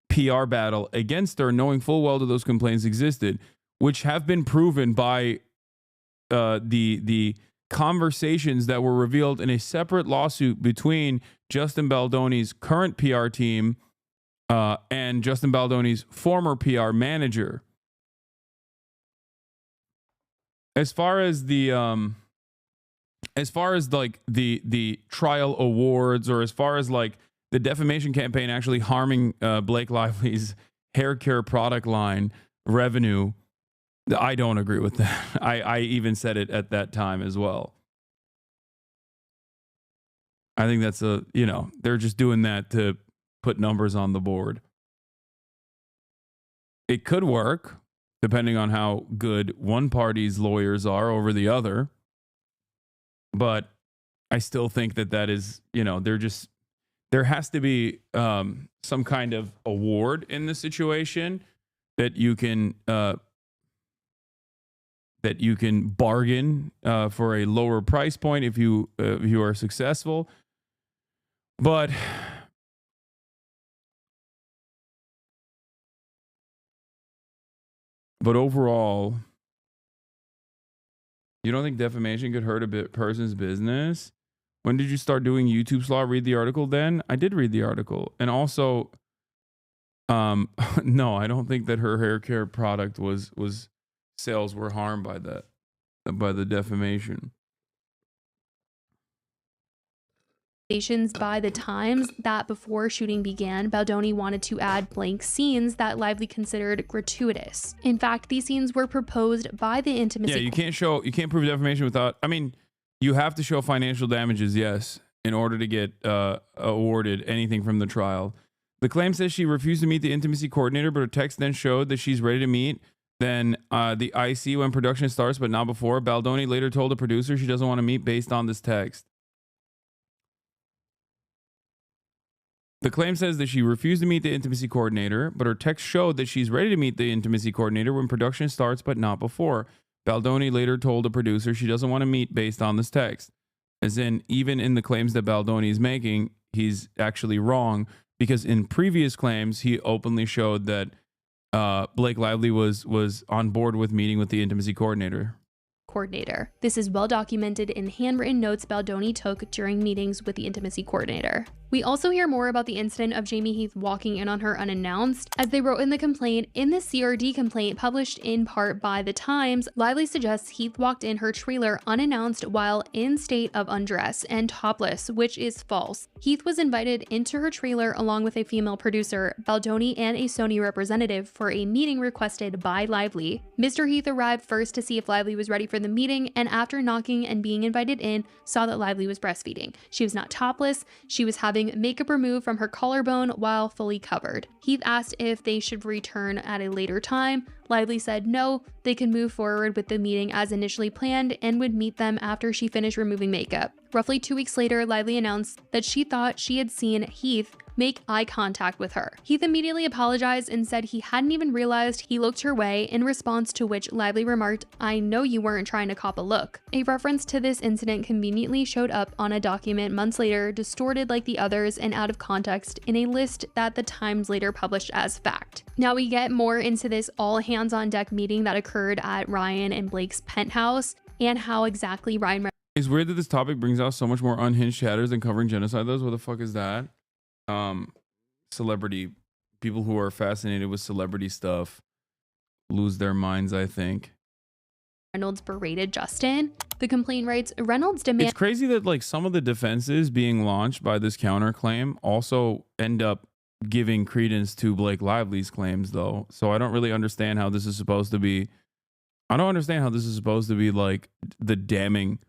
S1: PR battle against her, knowing full well that those complaints existed, which have been proven by the conversations that were revealed in a separate lawsuit between Justin Baldoni's current PR team and Justin Baldoni's former PR manager. As far as the as far as like the trial awards, or as far as like the defamation campaign actually harming Blake Lively's hair care product line revenue, I don't agree with that. I even said it at that time as well. I think that's they're just doing that to put numbers on the board. It could work depending on how good one party's lawyers are over the other. But I still think that is, there has to be some kind of award in the situation that you can bargain for a lower price point if you are successful. But overall, you don't think defamation could hurt a person's business? When did you start doing YouTube Slaw? Read the article then? I did read the article. And also, no, I don't think that her hair care product was sales were harmed by the defamation.
S2: By the Times that before shooting began, Baldoni wanted to add blank scenes that Lively considered gratuitous. In fact, these scenes were proposed by the intimacy.
S1: Yeah, you can't prove defamation without. I mean, you have to show financial damages, yes, in order to get awarded anything from the trial. The claim says she refused to meet the intimacy coordinator, but her text then showed that she's ready to meet. Then the IC when production starts, but not before. Baldoni later told the producer she doesn't want to meet based on this text. The claim says that she refused to meet the intimacy coordinator, but her text showed that she's ready to meet the intimacy coordinator when production starts, but not before. Baldoni later told the producer she doesn't want to meet based on this text. As in, even in the claims that Baldoni is making, he's actually wrong, because in previous claims, he openly showed that Blake Lively was on board with meeting with the intimacy coordinator.
S2: This is well documented in handwritten notes Baldoni took during meetings with the intimacy coordinator. We also hear more about the incident of Jamie Heath walking in on her unannounced. As they wrote in the complaint, in the CRD complaint published in part by The Times, Lively suggests Heath walked in her trailer unannounced while in state of undress and topless, which is false. Heath was invited into her trailer along with a female producer, Baldoni, and a Sony representative for a meeting requested by Lively. Mr. Heath arrived first to see if Lively was ready for the meeting, and after knocking and being invited in, saw that Lively was breastfeeding. She was not topless. She was having makeup removed from her collarbone while fully covered. Heath asked if they should return at a later time. Lively said no, they could move forward with the meeting as initially planned and would meet them after she finished removing makeup. Roughly 2 weeks later, Lively announced that she thought she had seen Heath make eye contact with her. Heath immediately apologized and said he hadn't even realized he looked her way, in response to which Lively remarked, "I know you weren't trying to cop a look." A reference to this incident conveniently showed up on a document months later, distorted like the others and out of context, in a list that The Times later published as fact. Now we get more into this all hands on deck meeting that occurred at Ryan and Blake's penthouse, and how exactly Ryan...
S1: It's weird that this topic brings out so much more unhinged chatters than covering genocide though. What the fuck is that? Celebrity people who are fascinated with celebrity stuff lose their minds, I think.
S2: Reynolds berated Justin. The complaint writes, Reynolds demand...
S1: It's crazy that like some of the defenses being launched by this counterclaim also end up giving credence to Blake Lively's claims though. So I don't really understand how this is supposed to be. I don't understand how this is supposed to be like the damning...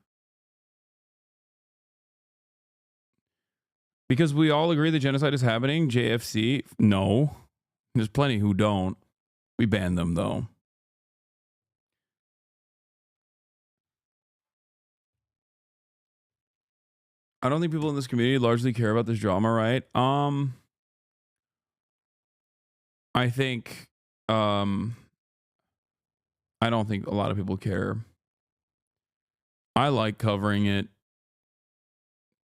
S1: Because we all agree that genocide is happening. JFC, no. There's plenty who don't. We banned them, though. I don't think people in this community largely care about this drama, right? I think, I don't think a lot of people care. I like covering it,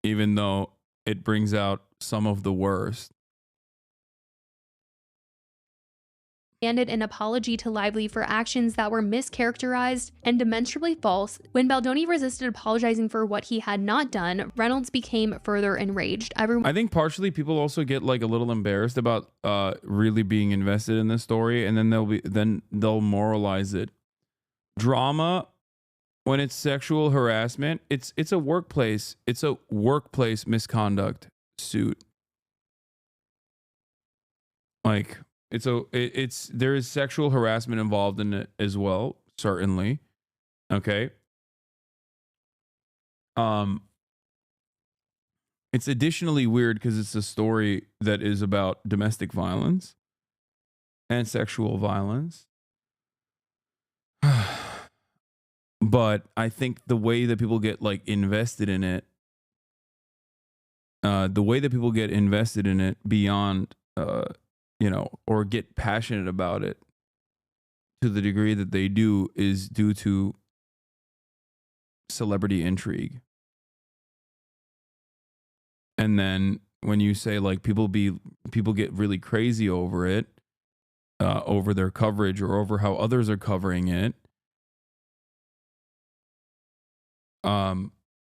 S1: even though it brings out some of the worst.
S2: Demanded an apology to Lively for actions that were mischaracterized and demonstrably false. When Baldoni resisted apologizing for what he had not done, Reynolds became further enraged. I think
S1: partially people also get like a little embarrassed about really being invested in this story, and then they'll moralize it. Drama when it's sexual harassment, it's a workplace misconduct suit. Like it's there is sexual harassment involved in it as well, certainly. Okay. It's additionally weird because it's a story that is about domestic violence and sexual violence. But I think the way that people get like invested in it, beyond, or get passionate about it to the degree that they do is due to celebrity intrigue. And then when you say like people get really crazy over it, over their coverage or over how others are covering it,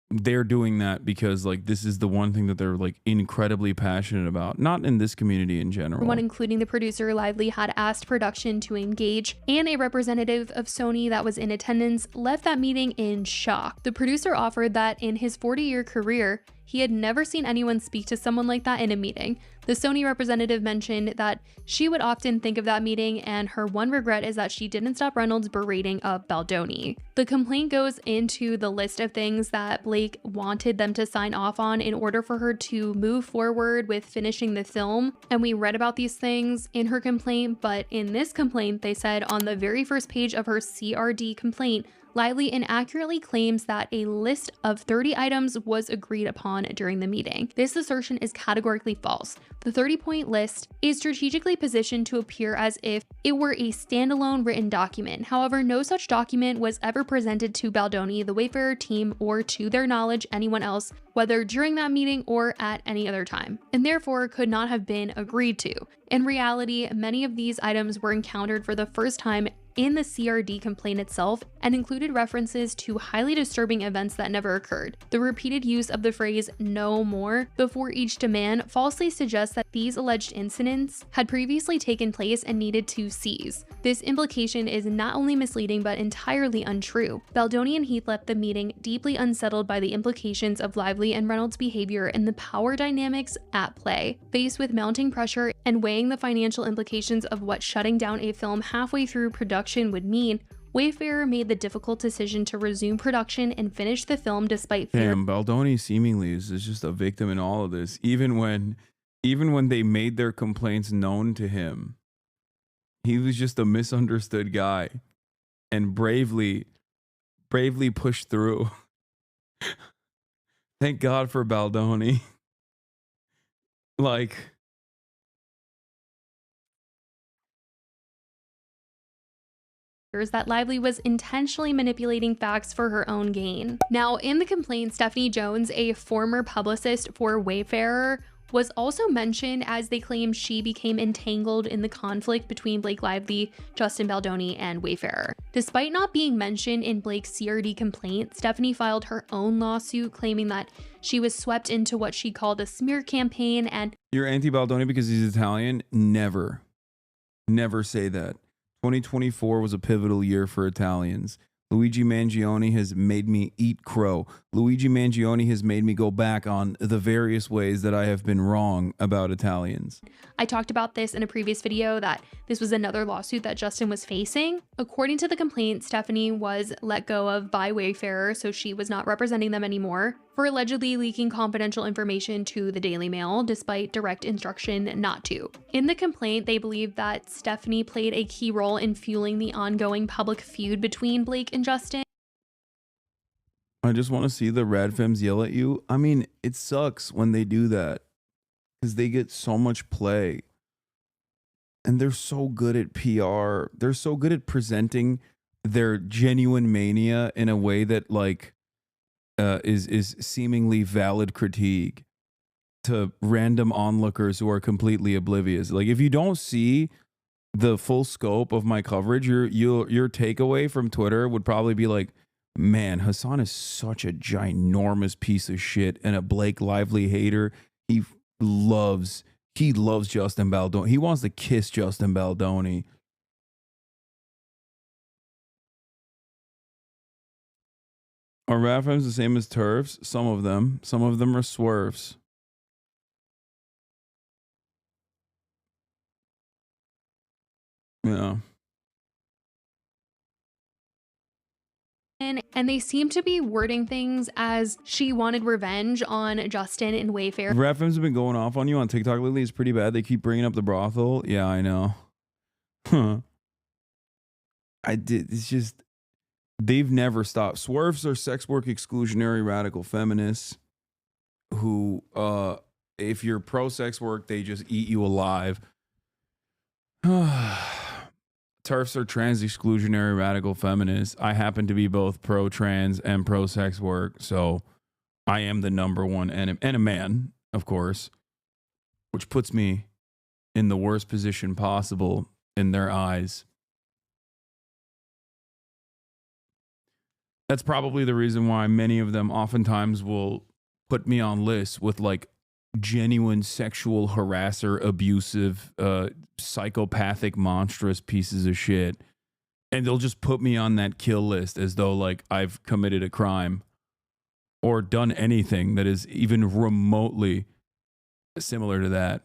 S1: they're doing that because like this is the one thing that they're like incredibly passionate about, not in this community in general.
S2: Everyone, including the producer, Lively had asked production to engage, and a representative of Sony that was in attendance left that meeting in shock. The producer offered that in his 40-year career, he had never seen anyone speak to someone like that in a meeting. The Sony representative mentioned that she would often think of that meeting, and her one regret is that she didn't stop Reynolds berating of Baldoni. The complaint goes into the list of things that Blake wanted them to sign off on in order for her to move forward with finishing the film, and we read about these things in her complaint, but in this complaint, they said on the very first page of her CRD complaint, Lively inaccurately claims that a list of 30 items was agreed upon during the meeting. This assertion is categorically false. The 30-point list is strategically positioned to appear as if it were a standalone written document. However, no such document was ever presented to Baldoni, the Wayfarer team, or to their knowledge anyone else, whether during that meeting or at any other time, and therefore could not have been agreed to. In reality, many of these items were encountered for the first time in the CRD complaint itself and included references to highly disturbing events that never occurred. The repeated use of the phrase "no more" before each demand falsely suggests that these alleged incidents had previously taken place and needed to cease. This implication is not only misleading but entirely untrue. Baldoni and Heath left the meeting deeply unsettled by the implications of Lively and Reynolds' behavior and the power dynamics at play. Faced with mounting pressure and weighing the financial implications of what shutting down a film halfway through production would mean, Wayfarer made the difficult decision to resume production and finish the film despite fear.
S1: Damn, Baldoni seemingly is just a victim in all of this. Even when they made their complaints known to him, he was just a misunderstood guy and bravely pushed through. Thank God for Baldoni. Like,
S2: that Lively was intentionally manipulating facts for her own gain. Now, in the complaint, Stephanie Jones, a former publicist for Wayfarer, was also mentioned as they claim she became entangled in the conflict between Blake Lively, Justin Baldoni, and Wayfarer. Despite not being mentioned in Blake's CRD complaint, Stephanie filed her own lawsuit claiming that she was swept into what she called a smear campaign and—
S1: You're anti-Baldoni because he's Italian? Never say that. 2024 was a pivotal year for Italians. Luigi Mangione has made me eat crow. Luigi Mangione has made me go back on the various ways that I have been wrong about Italians.
S2: I talked about this in a previous video that this was another lawsuit that Justin was facing. According to the complaint, Stephanie was let go of by Wayfarer, so she was not representing them anymore, for allegedly leaking confidential information to the Daily Mail, despite direct instruction not to. In the complaint, they believe that Stephanie played a key role in fueling the ongoing public feud between Blake and Justin.
S1: I just want to see the Radfems yell at you. I mean, it sucks when they do that because they get so much play. And they're so good at PR. They're so good at presenting their genuine mania in a way that like is seemingly valid critique to random onlookers who are completely oblivious. Like, if you don't see the full scope of my coverage, your takeaway from Twitter would probably be like, man, Hasan is such a ginormous piece of shit and a Blake Lively hater. He loves Justin Baldoni. He wants to kiss Justin Baldoni. Are RAFMs the same as TERFs? Some of them. Some of them are swerves. Yeah.
S2: And they seem to be wording things as she wanted revenge on Justin and Wayfair.
S1: RAFMs have been going off on you on TikTok lately. It's pretty bad. They keep bringing up the brothel. Yeah, I know. Huh. It's just, they've never stopped. Swerves are sex work exclusionary radical feminists who, if you're pro sex work, they just eat you alive. TERFs are trans exclusionary radical feminists. I happen to be both pro trans and pro sex work, so I am the number one and a man, of course, which puts me in the worst position possible in their eyes. That's probably the reason why many of them oftentimes will put me on lists with like genuine sexual harasser, abusive, psychopathic, monstrous pieces of shit. And they'll just put me on that kill list as though like I've committed a crime or done anything that is even remotely similar to that.